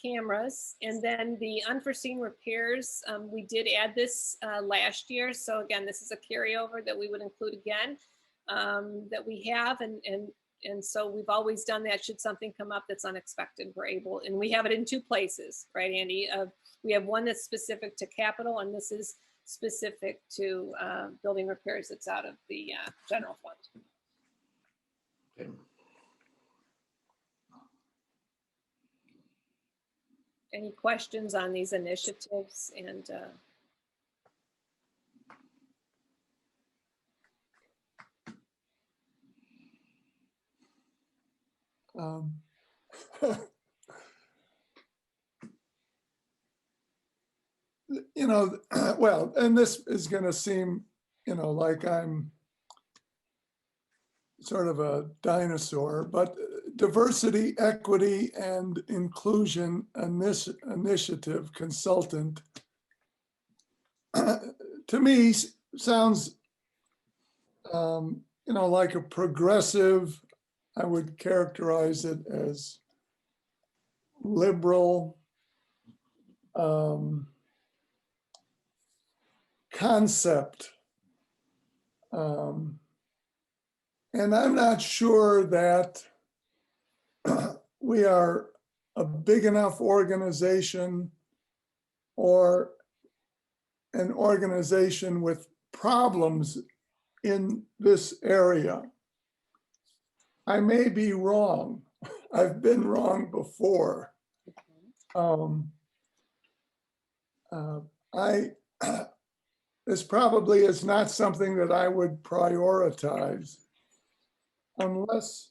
cameras. And then the unforeseen repairs, we did add this last year. So again, this is a carryover that we would include again, that we have. And so we've always done that. Should something come up that's unexpected, we're able, and we have it in 2 places, right, Andy? We have one that's specific to capital, and this is specific to building repairs that's out of the general fund. Okay. Any questions on these initiatives? And well, and this is going to seem, like I'm sort of a dinosaur, but diversity, equity, and inclusion initiative consultant, to me, sounds, like a progressive. I would characterize it as liberal concept. And I'm not sure that we are a big enough organization or an organization with problems in this area. I may be wrong. I've been wrong before. This probably is not something that I would prioritize unless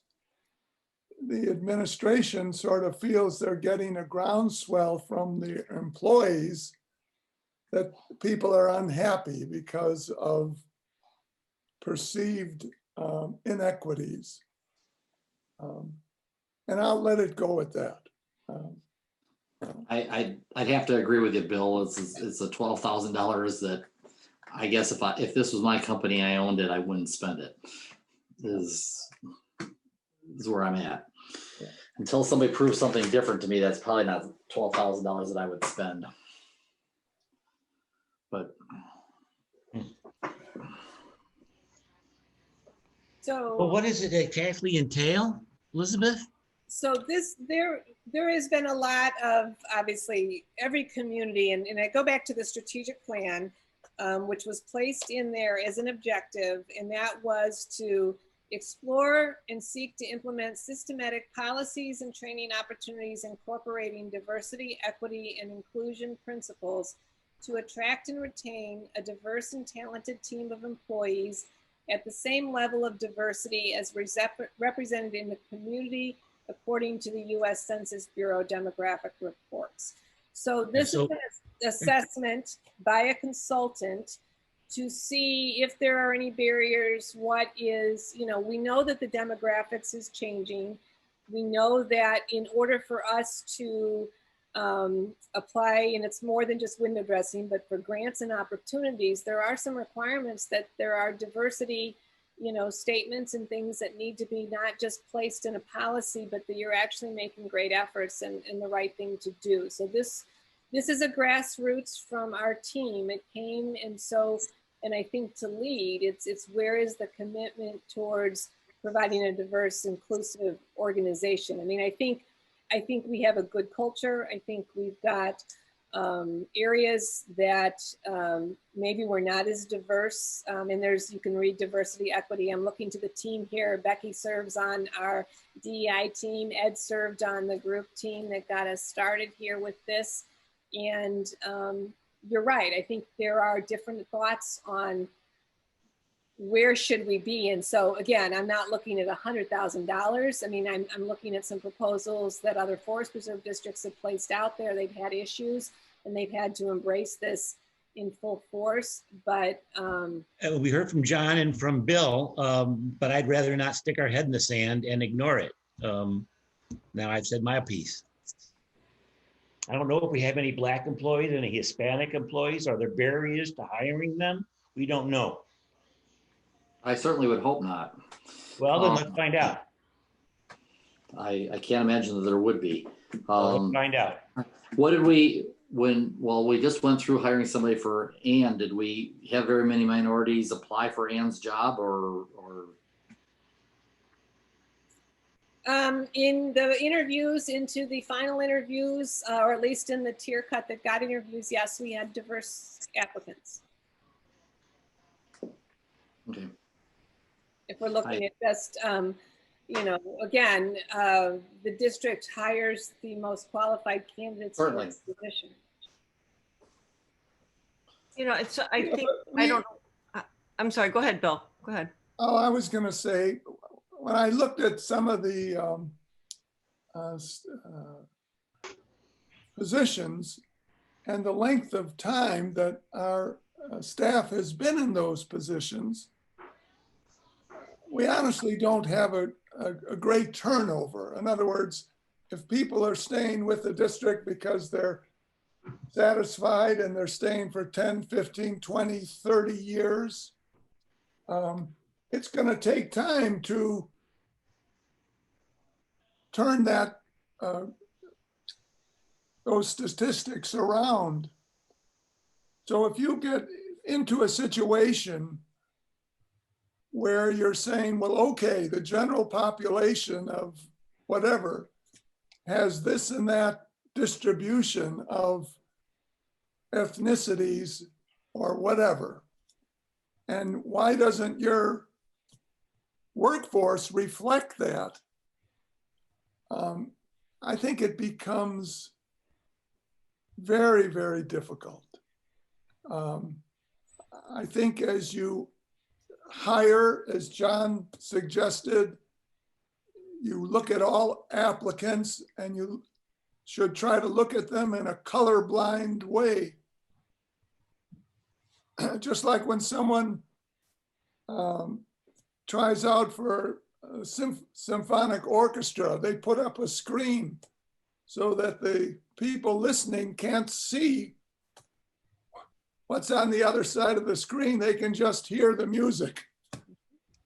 the administration sort of feels they're getting a groundswell from the employees that people are unhappy because of perceived inequities. And I'll let it go at that. I'd have to agree with you, Bill. It's the $12,000 that I guess if this was my company, I owned it, I wouldn't spend it. Is where I'm at. Yeah. Until somebody proves something different to me, that's probably not $12,000 that I would spend. But so, well, what is it exactly entail, Elizabeth? So there has been a lot of, obviously, every community, and I go back to the strategic plan, which was placed in there as an objective, and that was to explore and seek to implement systematic policies and training opportunities incorporating diversity, equity, and inclusion principles to attract and retain a diverse and talented team of employees at the same level of diversity as represented in the community according to the U.S. Census Bureau demographic reports. So this is an assessment by a consultant to see if there are any barriers, what is, we know that the demographics is changing. We know that in order for us to apply, and it's more than just window dressing, but for grants and opportunities, there are some requirements that there are diversity statements and things that need to be not just placed in a policy, but that you're actually making great efforts and the right thing to do. So this is a grassroots from our team. It came, and I think to lead, it's where is the commitment towards providing a diverse, inclusive organization. I mean, I think we have a good culture. I think we've got areas that maybe we're not as diverse. And you can read diversity, equity. I'm looking to the team here. Becky serves on our DEI team. Ed served on the group team that got us started here with this. And you're right. I think there are different thoughts on where should we be? And so again, I'm not looking at $100,000. I mean, I'm looking at some proposals that other forest preserve districts have placed out there. They've had issues and they've had to embrace this in full force. But We heard from John and from Bill, but I'd rather not stick our head in the sand and ignore it. Now I've said my piece. I don't know if we have any Black employees, any Hispanic employees. Are there barriers to hiring them? We don't know. I certainly would hope not. Well, then let's find out. I can't imagine that there would be. Let's find out. What did we, well, we just went through hiring somebody for Ann. Did we have very many minorities apply for Ann's job or? in the interviews, into the final interviews, or at least in the tier cut that got interviews, yes, we had diverse applicants. Okay. If we're looking at just, you know, again, the district hires the most qualified candidates for this position. You know, it's, I think, I don't know. I'm sorry, go ahead, Bill, go ahead. Oh, I was gonna say, when I looked at some of the positions and the length of time that our staff has been in those positions, we honestly don't have a great turnover. In other words, if people are staying with the district because they're satisfied and they're staying for 10, 15, 20, 30 years, it's going to take time to turn that those statistics around. So if you get into a situation where you're saying, well, okay, the general population of whatever has this and that distribution of ethnicities or whatever, and why doesn't your workforce reflect that? I think it becomes very, very difficult. I think as you hire, as John suggested, you look at all applicants and you should try to look at them in a colorblind way. Just like when someone tries out for a symphonic orchestra, they put up a screen so that the people listening can't see what's on the other side of the screen. They can just hear the music.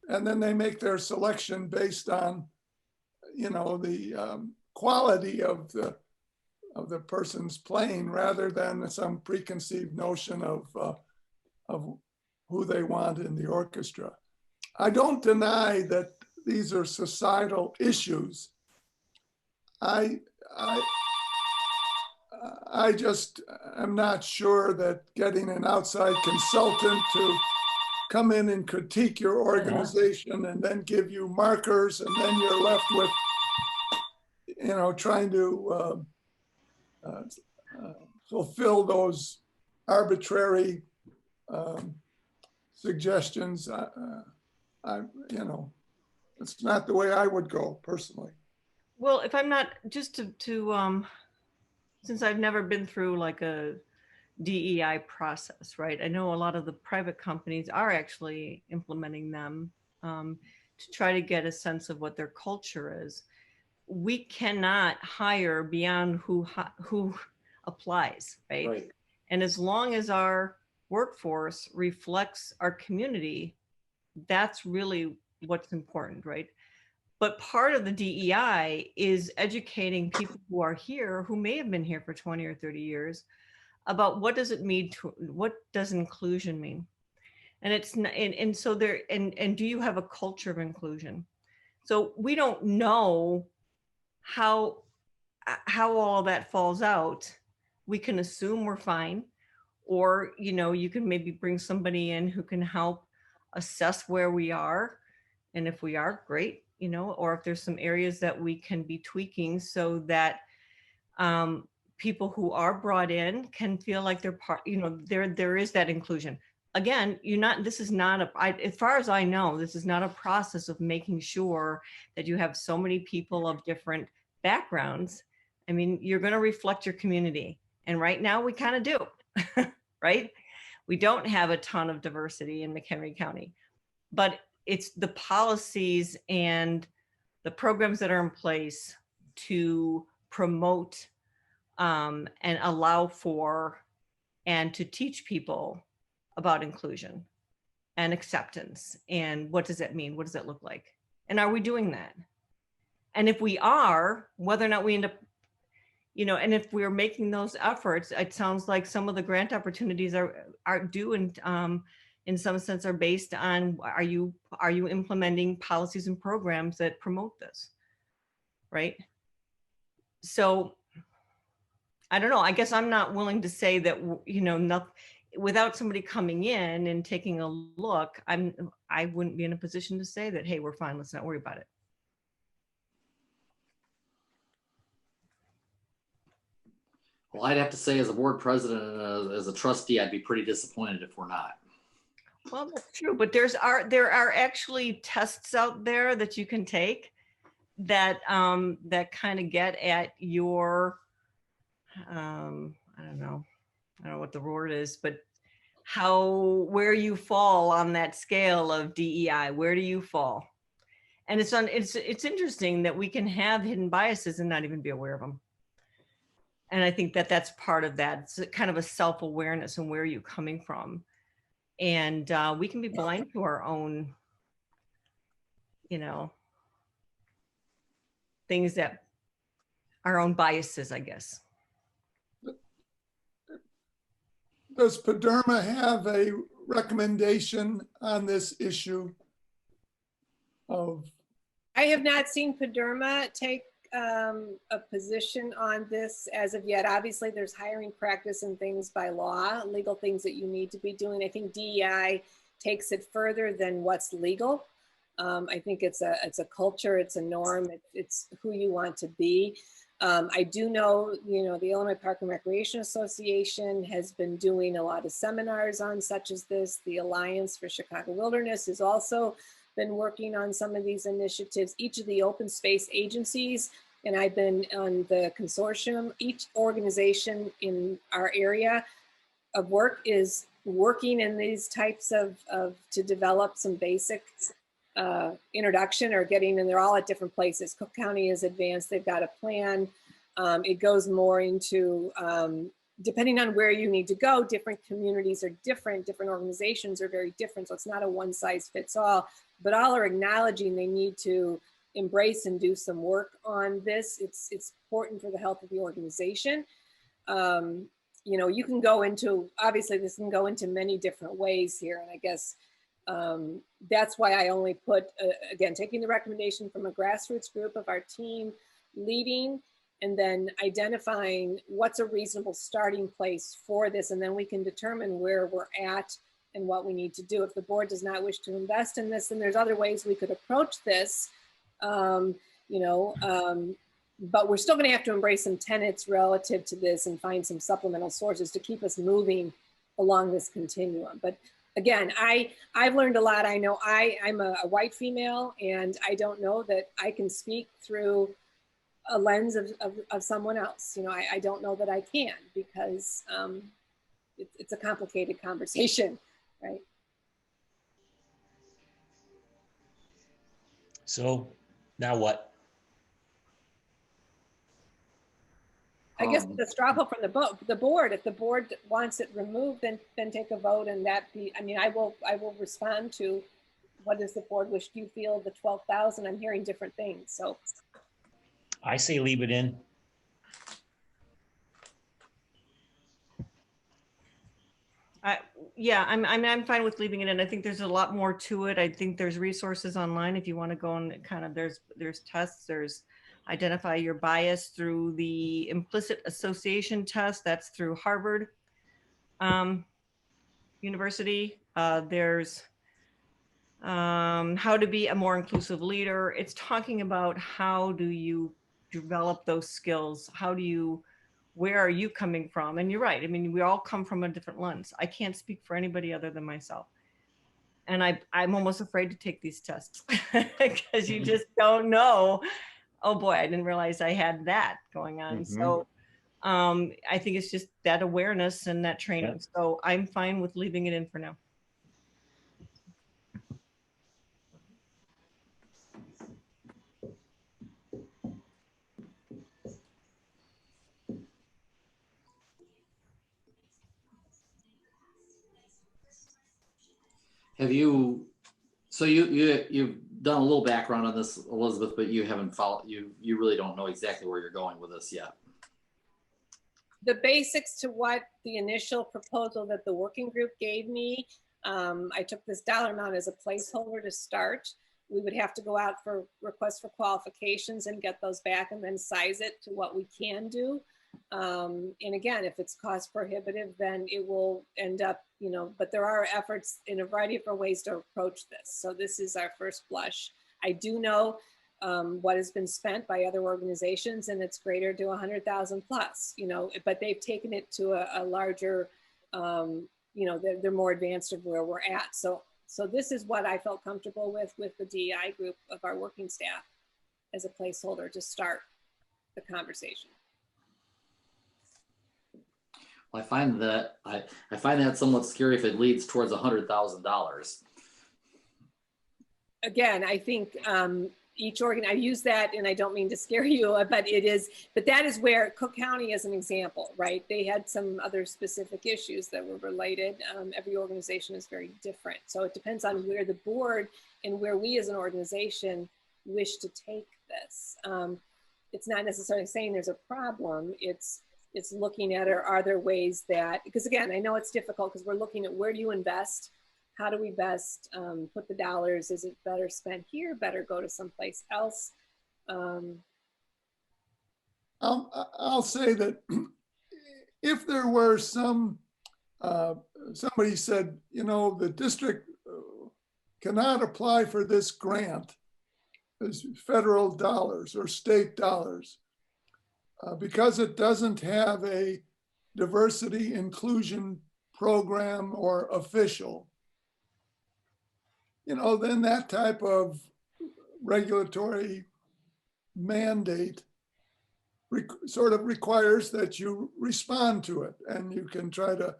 And then they make their selection based on, you know, the quality of the person's playing rather than some preconceived notion of who they want in the orchestra. I don't deny that these are societal issues. I just am not sure that getting an outside consultant to come in and critique your organization and then give you markers, and then you're left with, you know, trying to fulfill those arbitrary suggestions. You know, it's not the way I would go personally. Well, if I'm not, just to since I've never been through like a DEI process, right? I know a lot of the private companies are actually implementing them to try to get a sense of what their culture is. We cannot hire beyond who applies, right? And as long as our workforce reflects our community, that's really what's important, right? But part of the DEI is educating people who are here, who may have been here for 20 or 30 years, about what does it mean to, what does inclusion mean? And it's, and so there, and do you have a culture of inclusion? So we don't know how all that falls out. We can assume we're fine, or, you know, you can maybe bring somebody in who can help assess where we are. And if we are, great, you know, or if there's some areas that we can be tweaking so that people who are brought in can feel like they're part, you know, there is that inclusion. again, this is not as far as I know, this is not a process of making sure that you have so many people of different backgrounds. I mean, you're going to reflect your community. And right now we kind of do, right? We don't have a ton of diversity in McHenry County, but it's the policies and the programs that are in place to promote and allow for and to teach people about inclusion and acceptance. And what does that mean? What does that look like? And are we doing that? And if we are, whether or not we end up, and if we're making those efforts, it sounds like some of the grant opportunities are due and in some sense are based on, are you implementing policies and programs that promote this, right? So I don't know, I guess I'm not willing to say that, without somebody coming in and taking a look, I wouldn't be in a position to say that, hey, we're fine, let's not worry about it. Well, I'd have to say as a board president and as a trustee, I'd be pretty disappointed if we're not. Well, that's true, but there are actually tests out there that you can take that kind of get at your, I don't know what the word is, but where you fall on that scale of DEI, where do you fall? And it's interesting that we can have hidden biases and not even be aware of them. And I think that that's part of that. It's kind of a self-awareness and where are you coming from? And we can be blind to our own, things that our own biases, I guess. Does Paderma have a recommendation on this issue of? I have not seen Paderma take a position on this as of yet. Obviously, there's hiring practice and things by law, legal things that you need to be doing. I think DEI takes it further than what's legal. I think it's a culture, it's a norm, it's who you want to be. I do know, the Illinois Park and Recreation Association has been doing a lot of seminars on such as this. The Alliance for Chicago Wilderness has also been working on some of these initiatives. Each of the open space agencies, and I've been on the consortium, each organization in our area of work is working in these types of to develop some basic introduction or getting, and they're all at different places. Cook County is advanced, they've got a plan. It goes more into, depending on where you need to go, different communities are different organizations are very different. So it's not a one size fits all, but all are acknowledging they need to embrace and do some work on this. It's important for the health of the organization. You can go into, obviously this can go into many different ways here. And I guess that's why I only put, again, taking the recommendation from a grassroots group of our team leading, and then identifying what's a reasonable starting place for this. And then we can determine where we're at and what we need to do. If the board does not wish to invest in this, then there's other ways we could approach this, but we're still gonna have to embrace some tenets relative to this and find some supplemental sources to keep us moving along this continuum. But again, I've learned a lot. I know I'm a white female, and I don't know that I can speak through a lens of someone else. I don't know that I can, because it's a complicated conversation, right? So now what? I guess the straw poll from the board, if the board wants it removed, then take a vote, and I will respond to what does the board wish. Do you feel the 12,000? I'm hearing different things, so. I say leave it in. I'm fine with leaving it in. I think there's a lot more to it. I think there's resources online if you want to go and kind of, there's tests, there's identify your bias through the implicit association test. That's through Harvard University. There's how to be a more inclusive leader. It's talking about how do you develop those skills? How do you where are you coming from? And you're right. I mean, we all come from a different lens. I can't speak for anybody other than myself. And I'm almost afraid to take these tests because you just don't know. Oh boy, I didn't realize I had that going on. So I think it's just that awareness and that training. So I'm fine with leaving it in for now. Have you, so you've done a little background on this, Elizabeth, but you haven't followed, you really don't know exactly where you're going with this yet. The basics to what the initial proposal that the working group gave me, I took this dollar amount as a placeholder to start. We would have to go out for requests for qualifications and get those back and then size it to what we can do. And again, if it's cost prohibitive, then it will end up, you know, but there are efforts in a variety of different ways to approach this. So this is our first blush. I do know what has been spent by other organizations, and it's greater to 100,000 plus, you know, but they've taken it to a larger, you know, they're more advanced of where we're at. So this is what I felt comfortable with the DEI group of our working staff as a placeholder to start the conversation. I find that I find that somewhat scary if it leads towards $100,000. Again, I think each organ, I use that, and I don't mean to scare you, but that is where Cook County is an example, right? They had some other specific issues that were related. Every organization is very different. So it depends on where the board and where we as an organization wish to take this. It's not necessarily saying there's a problem. It's looking at, or are there ways that, because again, I know it's difficult because we're looking at where do you invest? How do we best put the dollars? Is it better spent here? Better go to someplace else? I'll say that if there were somebody said, you know, the district cannot apply for this grant, as federal dollars or state dollars, because it doesn't have a diversity inclusion program or official, you know, then that type of regulatory mandate sort of requires that you respond to it, and you can try to,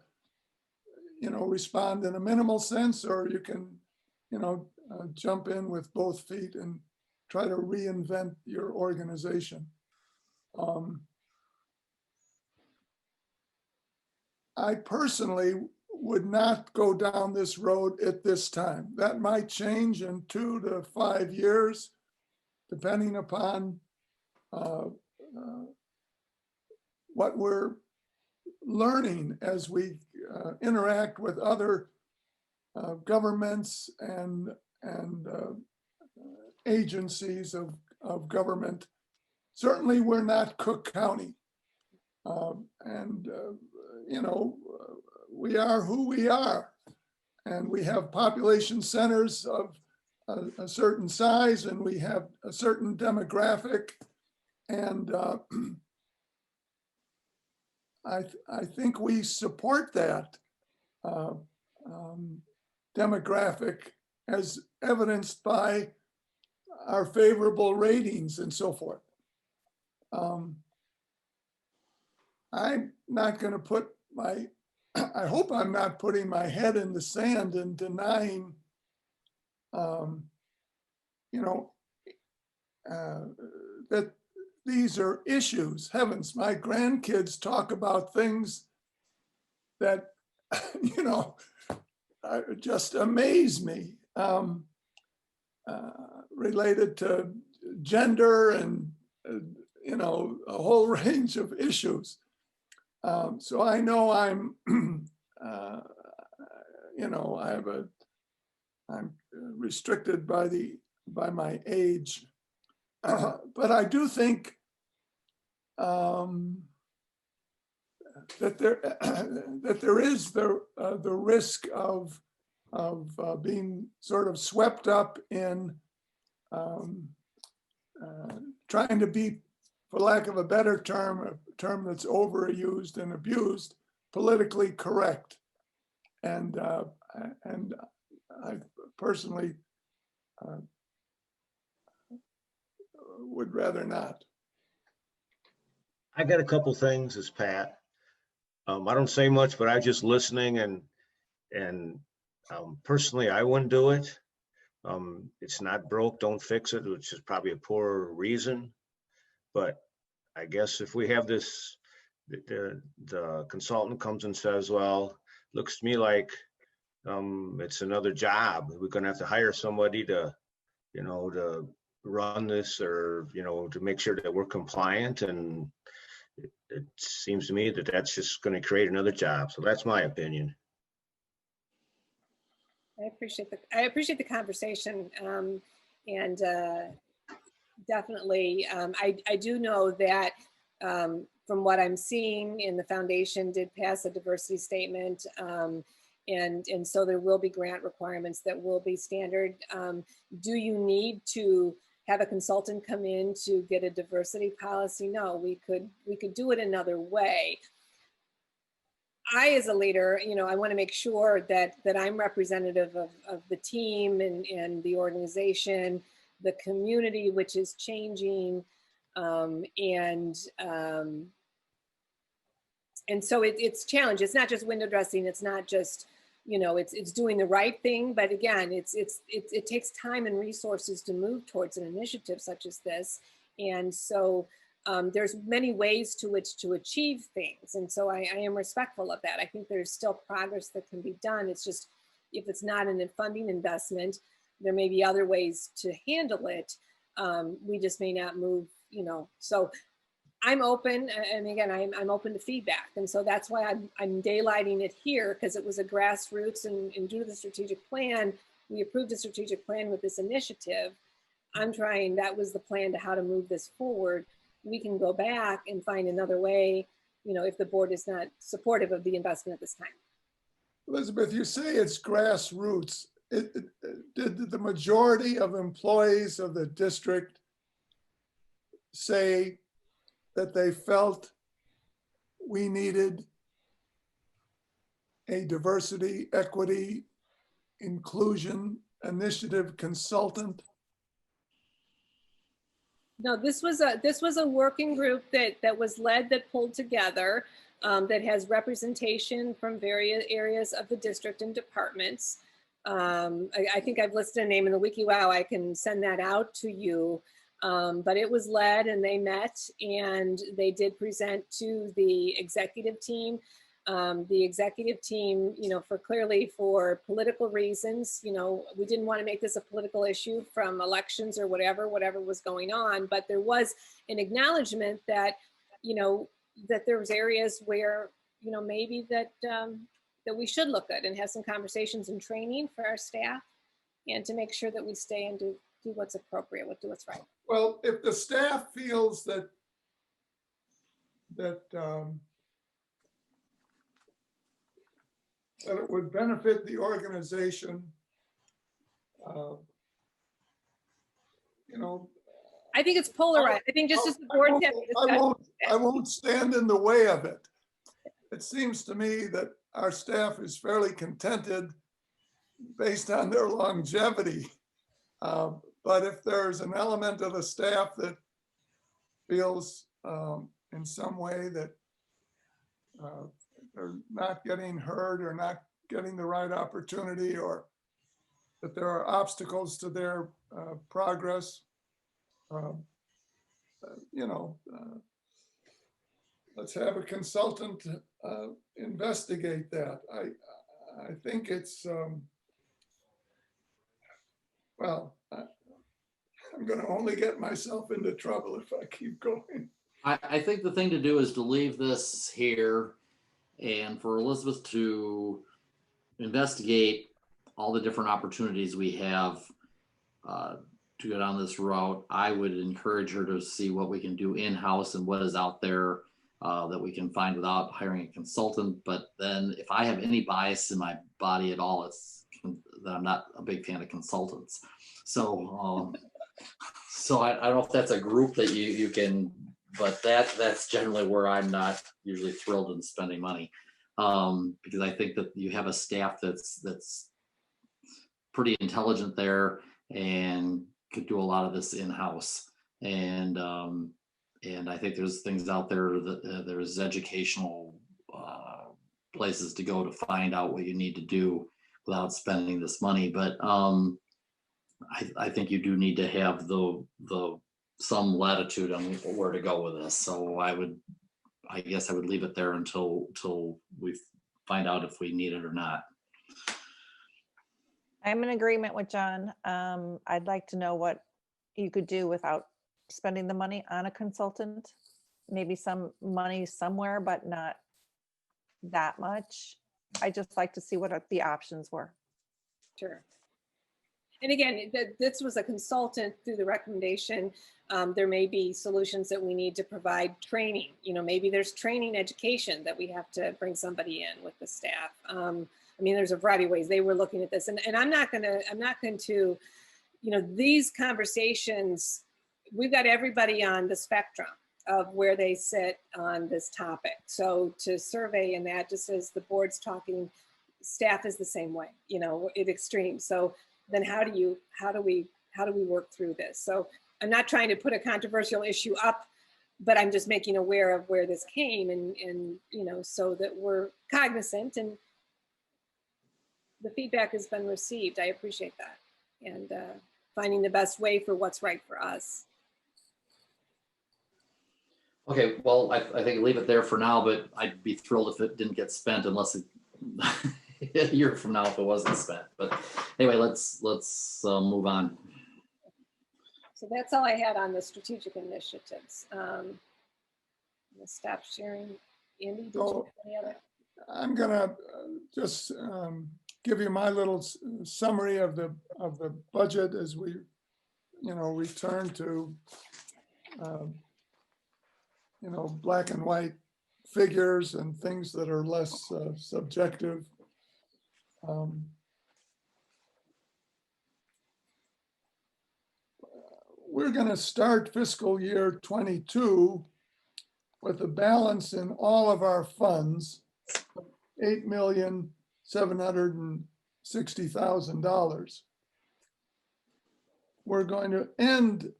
you know, respond in a minimal sense, or you can, you know, jump in with both feet and try to reinvent your organization. I personally would not go down this road at this time. That might change in 2 to 5 years, depending upon what we're learning as we interact with other governments and agencies of government. Certainly, we're not Cook County. You know, we are who we are, and we have population centers of a certain size, and we have a certain demographic, and I think we support that demographic as evidenced by our favorable ratings and so forth. I'm not going to put I hope I'm not putting my head in the sand and denying, you know, that these are issues. Heavens, my grandkids talk about things that, you know, just amaze me, related to gender and, you know, a whole range of issues. So I know I'm, you know, I'm restricted by my age, but I do think that there is the risk of being sort of swept up in trying to be for lack of a better term, a term that's overused and abused, politically correct. And I personally would rather not. I got a couple things as Pat. I don't say much, but I'm just listening and personally, I wouldn't do it. It's not broke, don't fix it, which is probably a poor reason. But I guess if we have this, the consultant comes and says, well, looks to me like it's another job. We're gonna have to hire somebody to, to run this, or, to make sure that we're compliant. And it seems to me that that's just gonna create another job. So that's my opinion. I appreciate the conversation, and definitely, I do know that from what I'm seeing, and the foundation did pass a diversity statement, and so there will be grant requirements that will be standard. Do you need to have a consultant come in to get a diversity policy? No, we could do it another way. I, as a leader, I want to make sure that I'm representative of the team and the organization, the community, which is changing, and so it's challenge. It's not just window dressing. It's not just, it's doing the right thing. But again, it takes time and resources to move towards an initiative such as this, and so. There's many ways to which to achieve things. And so I am respectful of that. I think there's still progress that can be done. It's just, if it's not an funding investment, there may be other ways to handle it. We just may not move, so I'm open. And again, I'm open to feedback. And so that's why I'm daylighting it here, because it was a grassroots, and due to the strategic plan, we approved a strategic plan with this initiative. That was the plan to how to move this forward. We can go back and find another way, if the board is not supportive of the investment at this time. Elizabeth, you say it's grassroots. Did the majority of employees of the district say that they felt we needed a diversity, equity, inclusion initiative consultant? No, this was a working group that was led, that pulled together, that has representation from various areas of the district and departments. I think I've listed a name in the WikiWow. I can send that out to you. But it was led, and they met, and they did present to the executive team. The executive team, for political reasons, we didn't want to make this a political issue from elections or whatever was going on, but there was an acknowledgement that, that there was areas where, maybe that we should look at and have some conversations and training for our staff, and to make sure that we stay and do what's appropriate, do what's right. Well, if the staff feels that it would benefit the organization, I think it's polarized. I think just as the board I won't stand in the way of it. It seems to me that our staff is fairly contented based on their longevity. But if there's an element of the staff that feels in some way that they're not getting heard, or not getting the right opportunity, or that there are obstacles to their progress, let's have a consultant investigate that. I think it's, I'm going to only get myself into trouble if I keep going. I think the thing to do is to leave this here, and for Elizabeth to investigate all the different opportunities we have to go down this route. I would encourage her to see what we can do in-house and what is out there that we can find without hiring a consultant. But then if I have any bias in my body at all, it's that I'm not a big fan of consultants. So I don't know if that's a group that you can that's generally where I'm not usually thrilled in spending money. Because I think that you have a staff that's pretty intelligent there and could do a lot of this in-house. And I think there's things out there that there's educational places to go to find out what you need to do without spending this money. But I think you do need to have the some latitude on where to go with this. So I guess I would leave it there until we find out if we need it or not. I'm in agreement with John. I'd like to know what you could do without spending the money on a consultant. Maybe some money somewhere, but not that much. I just like to see what the options were. Sure. And again, this was a consultant through the recommendation. There may be solutions that we need to provide training. You know, maybe there's training education that we have to bring somebody in with the staff. I mean, there's a variety of ways they were looking at this, and I'm not going to, you know, these conversations, we've got everybody on the spectrum of where they sit on this topic. So to survey and that, just as the board's talking, staff is the same way, you know, at extreme. So then how do we work through this? So I'm not trying to put a controversial issue up, but I'm just making aware of where this came and you know, so that we're cognizant, and the feedback has been received. I appreciate that. And finding the best way for what's right for us. Okay, well, I think leave it there for now, but I'd be thrilled if it didn't get spent unless a year from now if it wasn't spent. But anyway, let's move on. So that's all I had on the strategic initiatives. The staff sharing. Andy, did you have any other? I'm gonna just give you my little summary of the budget as we, you know, return to you know, black and white figures and things that are less subjective. We're going to start fiscal year 22 with a balance in all of our funds, $8,760,000. We're going to end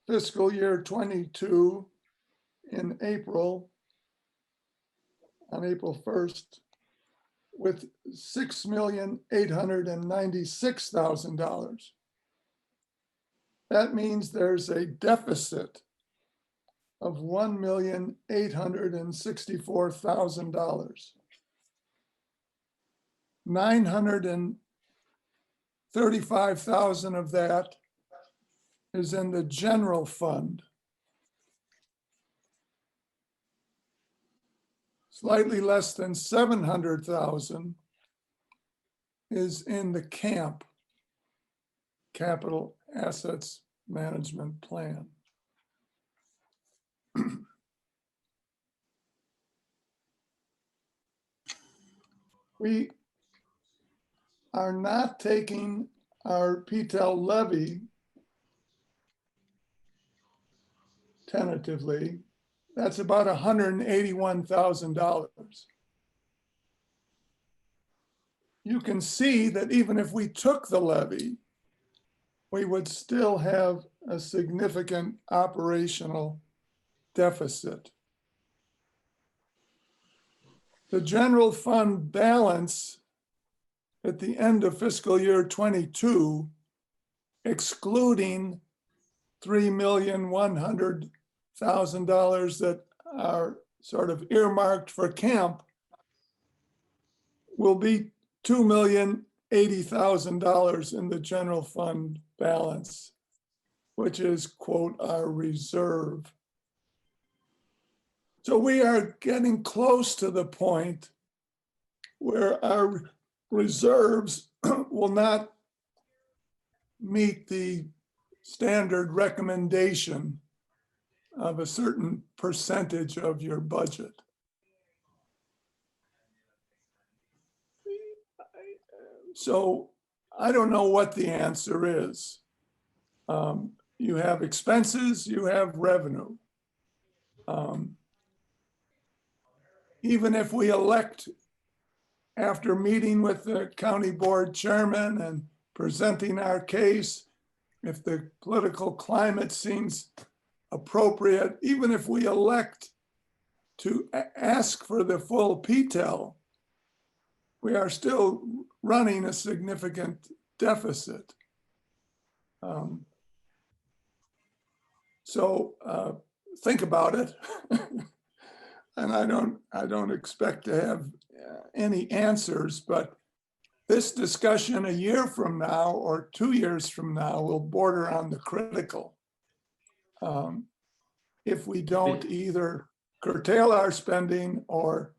fiscal year 22 in April, on April 1st, with $6,896,000. That means there's a deficit of $1,864,000. $935,000 of that is in the general fund. Slightly less than 700,000 is in the CAMP, Capital Assets Management Plan. We are not taking our PTEL levy tentatively. That's about $181,000. You can see that even if we took the levy, we would still have a significant operational deficit. The general fund balance at the end of fiscal year 22, excluding $3,100,000 that are sort of earmarked for camp, will be $2,080,000 in the general fund balance, which is, quote, our reserve. So we are getting close to the point where our reserves will not meet the standard recommendation of a certain percentage of your budget. So I don't know what the answer is. You have expenses, you have revenue. Even if we elect, after meeting with the county board chairman and presenting our case, if the political climate seems appropriate, even if we elect to ask for the full PTEL, we are still running a significant deficit. So think about it. And I don't expect to have any answers, but this discussion a year from now or 2 years from now will border on the critical. If we don't either curtail our spending or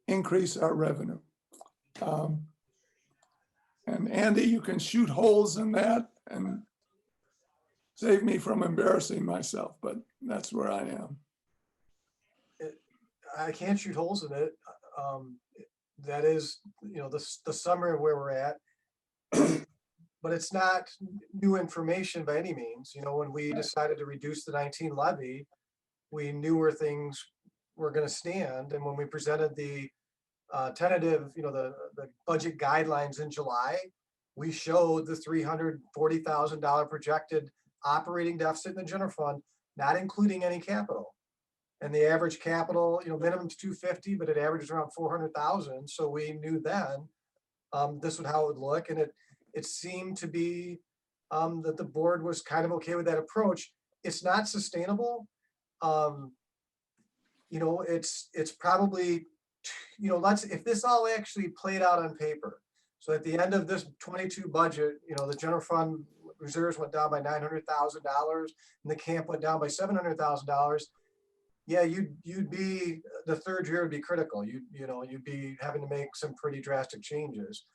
increase our revenue. And Andy, you can shoot holes in that and save me from embarrassing myself, but that's where I am. I can't shoot holes in it. That is, the summary of where we're at. But it's not new information by any means. When we decided to reduce the 19 levy, we knew where things were going to stand. And when we presented the tentative, the budget guidelines in July, we showed the $340,000 projected operating deficit in the general fund, not including any capital. And the average capital, minimum's 250, but it averages around 400,000. So we knew then this was how it would look. And it seemed to be that the board was kind of okay with that approach. It's not sustainable. It's probably, if this all actually played out on paper. So at the end of this 22 budget, the general fund reserves went down by $900,000 and the camp went down by $700,000. Yeah, you'd be, the third year would be critical. You'd be having to make some pretty drastic changes.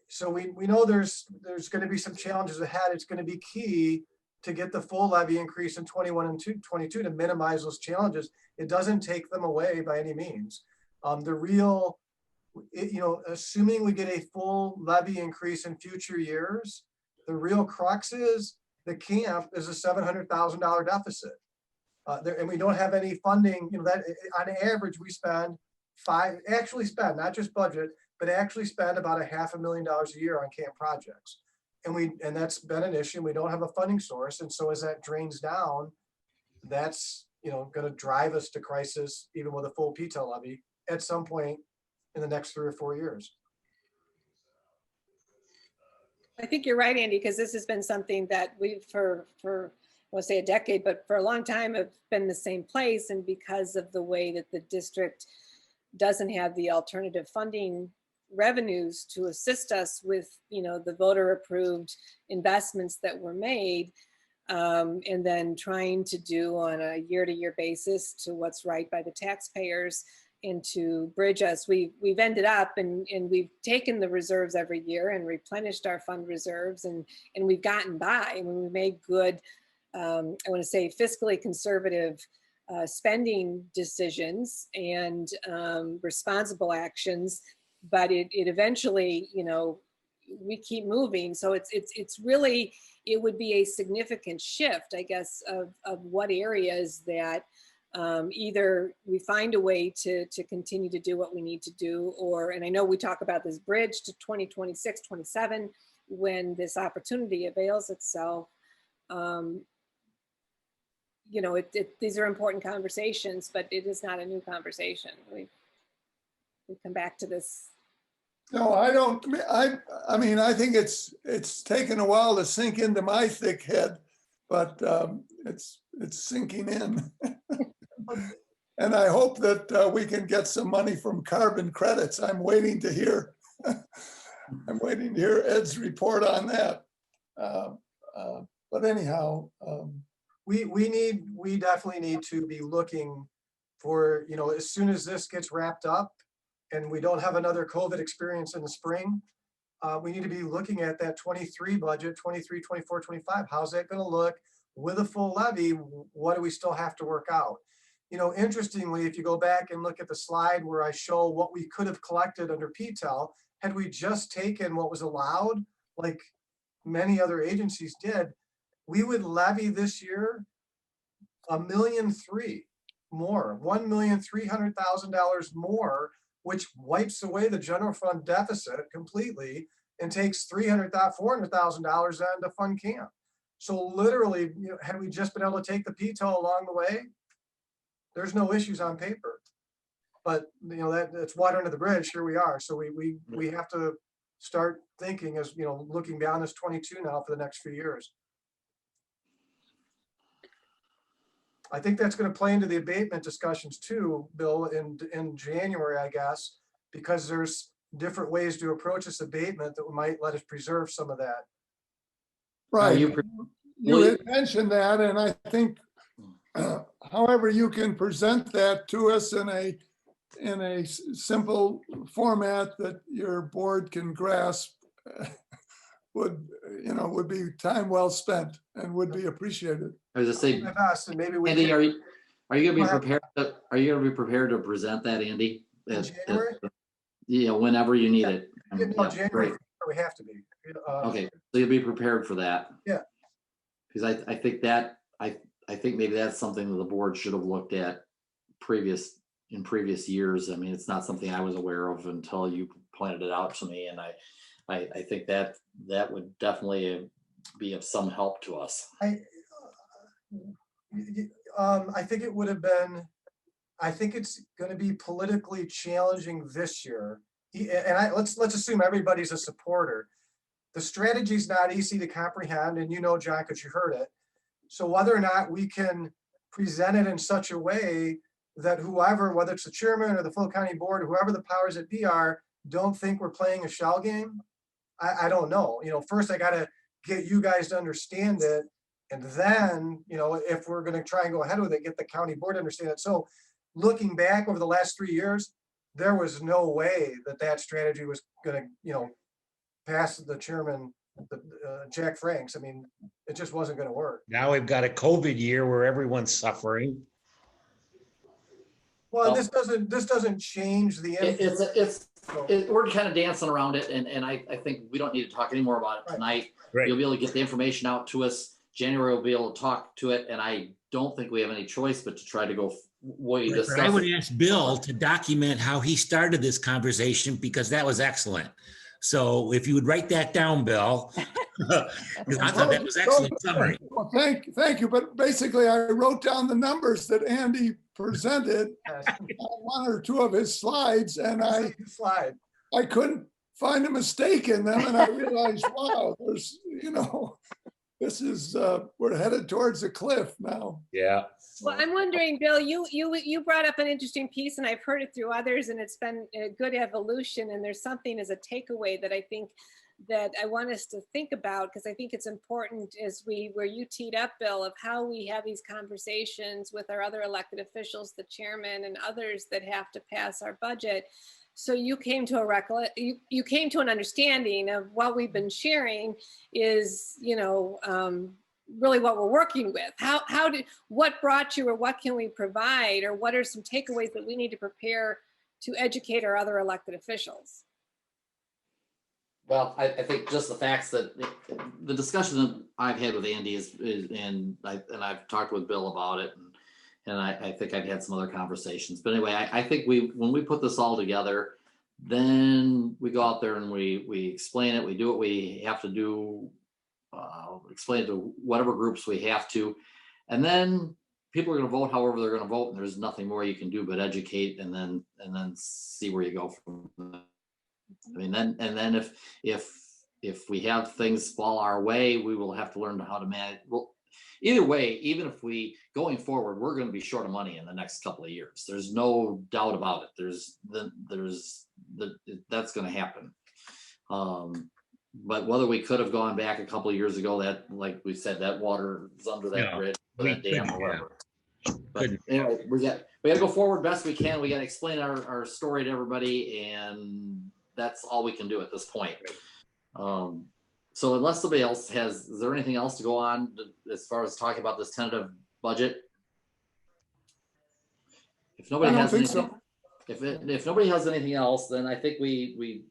So we know there's going to be some challenges ahead. It's going to be key to get the full levy increase in 21 and 22 to minimize those challenges. It doesn't take them away by any means. The real, assuming we get a full levy increase in future years, the real crux is the camp is a $700,000 deficit. And we don't have any funding, that on average we spend not just budget, but actually spend about $500,000 a year on camp projects. And that's been an issue. We don't have a funding source. And so as that drains down, that's, going to drive us to crisis, even with a full PTEL levy at some point in the next 3 or 4 years. I think you're right, Andy, because this has been something that we've for I won't say a decade, but for a long time have been the same place. And because of the way that the district doesn't have the alternative funding revenues to assist us with, the voter approved investments that were made, and then trying to do on a year-to-year basis to what's right by the taxpayers and to bridge us. We've ended up and we've taken the reserves every year and replenished our fund reserves and we've gotten by. I mean, we made good, I want to say fiscally conservative spending decisions and responsible actions, but it eventually, we keep moving. So it's really, it would be a significant shift, I guess, of what areas that either we find a way to continue to do what we need to do, or, and I know we talk about this bridge to 2026, 27, when this opportunity avails itself. These are important conversations, but it is not a new conversation. We come back to this. No, I don't. I mean, I think it's taken a while to sink into my thick head, but it's sinking in. And I hope that we can get some money from carbon credits. I'm waiting to hear. I'm waiting to hear Ed's report on that. But anyhow, we definitely need to be looking for, as soon as this gets wrapped up and we don't have another COVID experience in the spring, we need to be looking at that 23 budget, 23, 24, 25. How's that going to look with a full levy? What do we still have to work out? Interestingly, if you go back and look at the slide where I show what we could have collected under PTEL, had we just taken what was allowed, like many other agencies did, we would levy this year $1,300,000 more, $1,300,000 more, which wipes away the general fund deficit completely and takes $400,000 out of fund camp. So literally, you know, had we just been able to take the PTO along the way, there's no issues on paper. But you know, that's water under the bridge. Here we are. So we have to start thinking, as you know, looking beyond this 22 now for the next few years. I think that's going to play into the abatement discussions too, Bill, in January, I guess, because there's different ways to approach this abatement that might let us preserve some of that. Right. You had mentioned that, and I think however you can present that to us in a simple format that your board can grasp would be time well spent and would be appreciated. I was just saying, And maybe we Andy, can, are you gonna be prepared? Are you gonna be prepared to present that, Andy? in January? You know, whenever you need it. Yeah, no, Yeah, January, great. we have to be. Okay, so you'll be prepared for that. Yeah. Because I think that, I think maybe that's something that the board should have looked at in previous years. I mean, it's not something I was aware of until you pointed it out to me, and I think that would definitely be of some help to us. I think it would have been, I think it's going to be politically challenging this year. And let's assume everybody's a supporter. The strategy is not easy to comprehend, and you know, John, because you heard it. So whether or not we can present it in such a way that whoever, whether it's the chairman or the full county board, whoever the powers that be are, don't think we're playing a shell game, I don't know. You know, first I got to get you guys to understand it. And then, you know, if we're going to try and go ahead with it, get the county board to understand it. So looking back over the last 3 years, there was no way that strategy was going to, you know, pass the chairman, Jack Franks. I mean, it just wasn't going to work. Now we've got a COVID year where everyone's suffering. Well, this doesn't change the end. We're kind of dancing around it, and I think we don't need to talk anymore about it tonight. Right. You'll be able to get the information out to us. January will be able to talk to it, and I don't think we have any choice but to try to go what you discussed. I would ask Bill to document how he started this conversation, because that was excellent. So if you would write that down, Bill. I thought that was excellent summary. Well, thank you. But basically, I wrote down the numbers that Andy presented on one or two of his slides, and I couldn't find a mistake in them, and I realized, wow, there's, you know, this is we're headed towards a cliff now. Yeah. Well, I'm wondering, Bill, you brought up an interesting piece, and I've heard it through others, and it's been a good evolution. And there's something as a takeaway that I think that I want us to think about, because I think it's important as where you teed up, Bill, of how we have these conversations with our other elected officials, the chairman and others that have to pass our budget. So you came to you came to an understanding of what we've been sharing is, you know, really what we're working with. What brought you, or what can we provide, or what are some takeaways that we need to prepare to educate our other elected officials? Well, I think just the facts that the discussion that I've had with Andy and I've talked with Bill about it, and I think I've had some other conversations. But anyway, I think when we put this all together, then we go out there and we explain it. We do what we have to do, explain it to whatever groups we have to, and then people are going to vote however they're going to vote, and there's nothing more you can do but educate, and then see where you go from there. I mean, then if we have things fall our way, we will have to learn how to manage. Well, either way, even if we going forward, we're going to be short of money in the next couple of years. There's no doubt about it. That's going to happen. But whether we could have gone back a couple of years ago, that, like we said, that water is under that bridge, or that dam, or whatever. But anyway, we got to go forward best we can. We got to explain our story to everybody, and that's all we can do at this point. So unless somebody else is there anything else to go on as far as talking about this tentative budget? If nobody has anything, if nobody has anything else, then I think we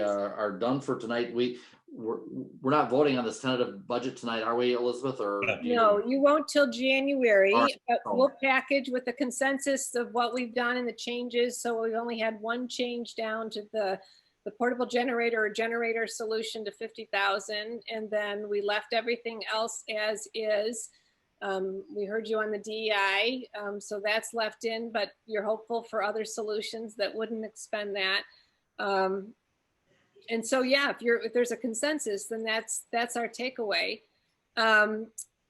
are done for tonight. we're not voting on this tentative budget tonight, are we, Elizabeth, or? No, you won't till January, All right. but we'll package with the consensus of what we've done and the changes. So we've only had one change down to the portable generator or generator solution to 50,000. And then we left everything else as is. We heard you on the DEI, so that's left in, but you're hopeful for other solutions that wouldn't expend that. And so, yeah, if there's a consensus, then that's our takeaway.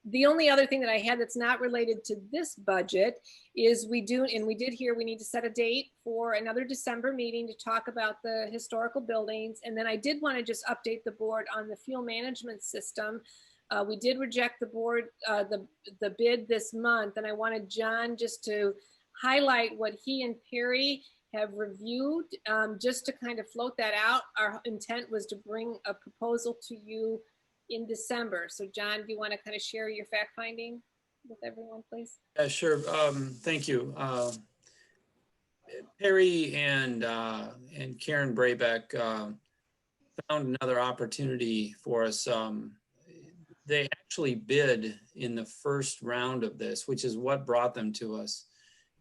The only other thing that I had that's not related to this budget is we did hear we need to set a date for another December meeting to talk about the historical buildings. And then I did want to just update the board on the fuel management system. We did reject the bid this month, and I wanted John just to highlight what he and Perry have reviewed, just to kind of float that out. Our intent was to bring a proposal to you in December. So John, do you want to kind of share your fact finding with everyone, please? Yeah, sure. Thank you. Perry and Karen Brabeck found another opportunity for us. They actually bid in the first round of this, which is what brought them to us.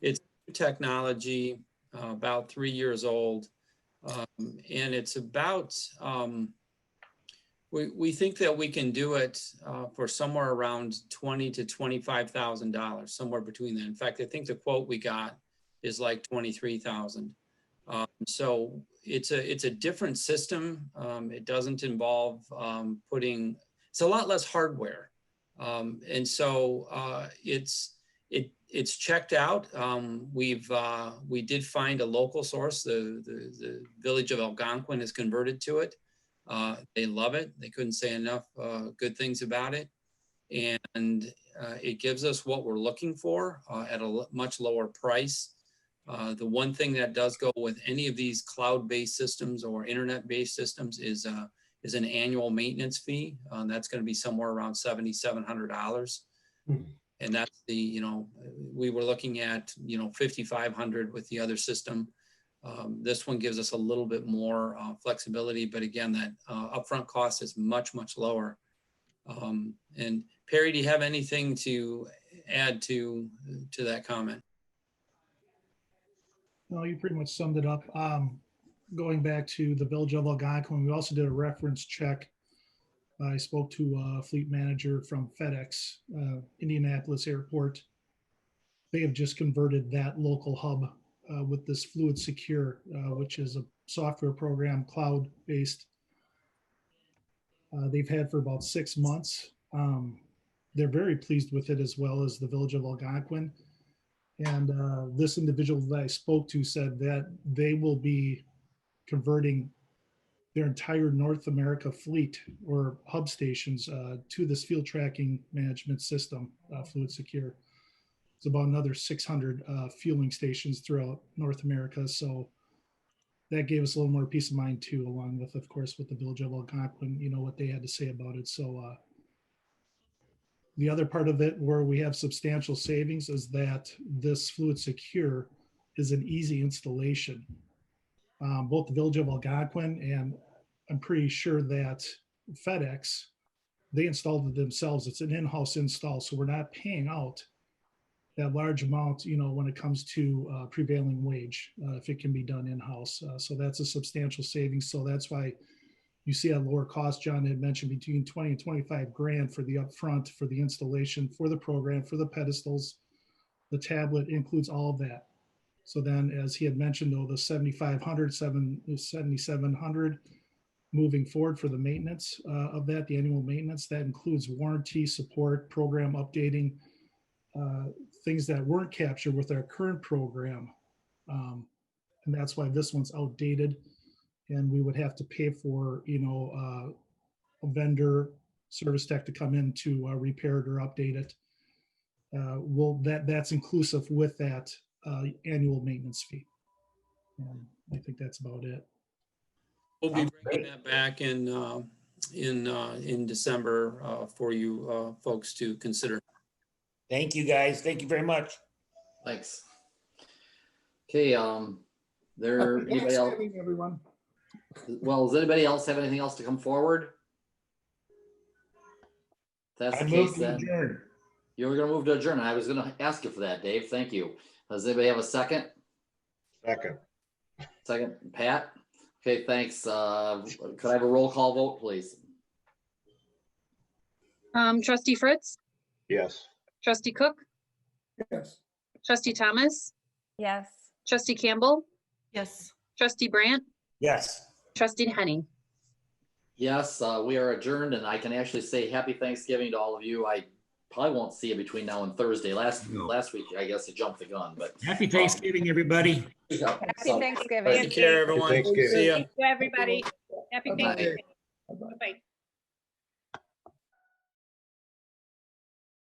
It's technology, about 3 years old, and it's about, we think that we can do it for somewhere around $20,000 to $25,000, somewhere between that. In fact, I think the quote we got is like 23,000. So it's a different system. It doesn't involve it's a lot less hardware. And so it's checked out. We did find a local source. The village of Algonquin is converted to it. They love it. They couldn't say enough good things about it. And it gives us what we're looking for at a much lower price. The one thing that does go with any of these cloud-based systems or internet-based systems is an annual maintenance fee. That's going to be somewhere around $7,700. And that's we were looking at, $5,500 with the other system. This one gives us a little bit more flexibility, but again, that upfront cost is much, much lower. And Perry, do you have anything to add to that comment? No, you pretty much summed it up. Going back to the Village of Algonquin, we also did a reference check. I spoke to a fleet manager from FedEx, Indianapolis Airport. They have just converted that local hub with this Fluid Secure, which is a software program, cloud-based. They've had for about 6 months. They're very pleased with it, as well as the Village of Algonquin. And this individual that I spoke to said that they will be converting their entire North America fleet or hub stations to this field tracking management system, Fluid Secure. It's about another 600 fueling stations throughout North America. So that gave us a little more peace of mind too, along with, of course, with the Village of Algonquin, what they had to say about it. So the other part of it where we have substantial savings is that this Fluid Secure is an easy installation. Both the Village of Algonquin and I'm pretty sure that FedEx, they installed it themselves. It's an in-house install, so we're not paying out that large amount, when it comes to prevailing wage, if it can be done in-house. So that's a substantial savings. So that's why you see a lower cost. John had mentioned between 20 and 25 grand for the upfront, for the installation, for the program, for the pedestals. The tablet includes all of that. So then, as he had mentioned, though, the 7,500, 7,700 moving forward for the maintenance of that, the annual maintenance, that includes warranty, support, program updating, things that weren't captured with our current program. And that's why this one's outdated. And we would have to pay for, a vendor service tech to come in to repair it or update it. That's inclusive with that annual maintenance fee. And I think that's about it. We'll be bringing that back in December for you folks to consider. Thank you, guys. Thank you very much. Thanks. Okay, anybody else? Everyone. Well, does anybody else have anything else to come forward? If that's I the move case, to then adjourn. you were gonna move to adjourn. I was gonna ask you for that, Dave. Thank you. Does anybody have a second? Second. Second, Pat? Okay, thanks. Could I have a roll call vote, please? Trustee Fritz, Yes. trustee Cook, Yes. trustee Thomas, Yes. trustee Campbell, Yes. trustee Brandt, Yes. trustee Henning. Yes, we are adjourned, and I can actually say happy Thanksgiving to all of you. I probably won't see you between now and Thursday. Last week, I guess I jumped the gun, but Happy Thanksgiving, everybody. yeah. Happy Thanksgiving. Take care, everyone. Thanksgiving. See ya. Thank you, everybody. Happy Bye-bye. Thanksgiving. Bye-bye. Bye.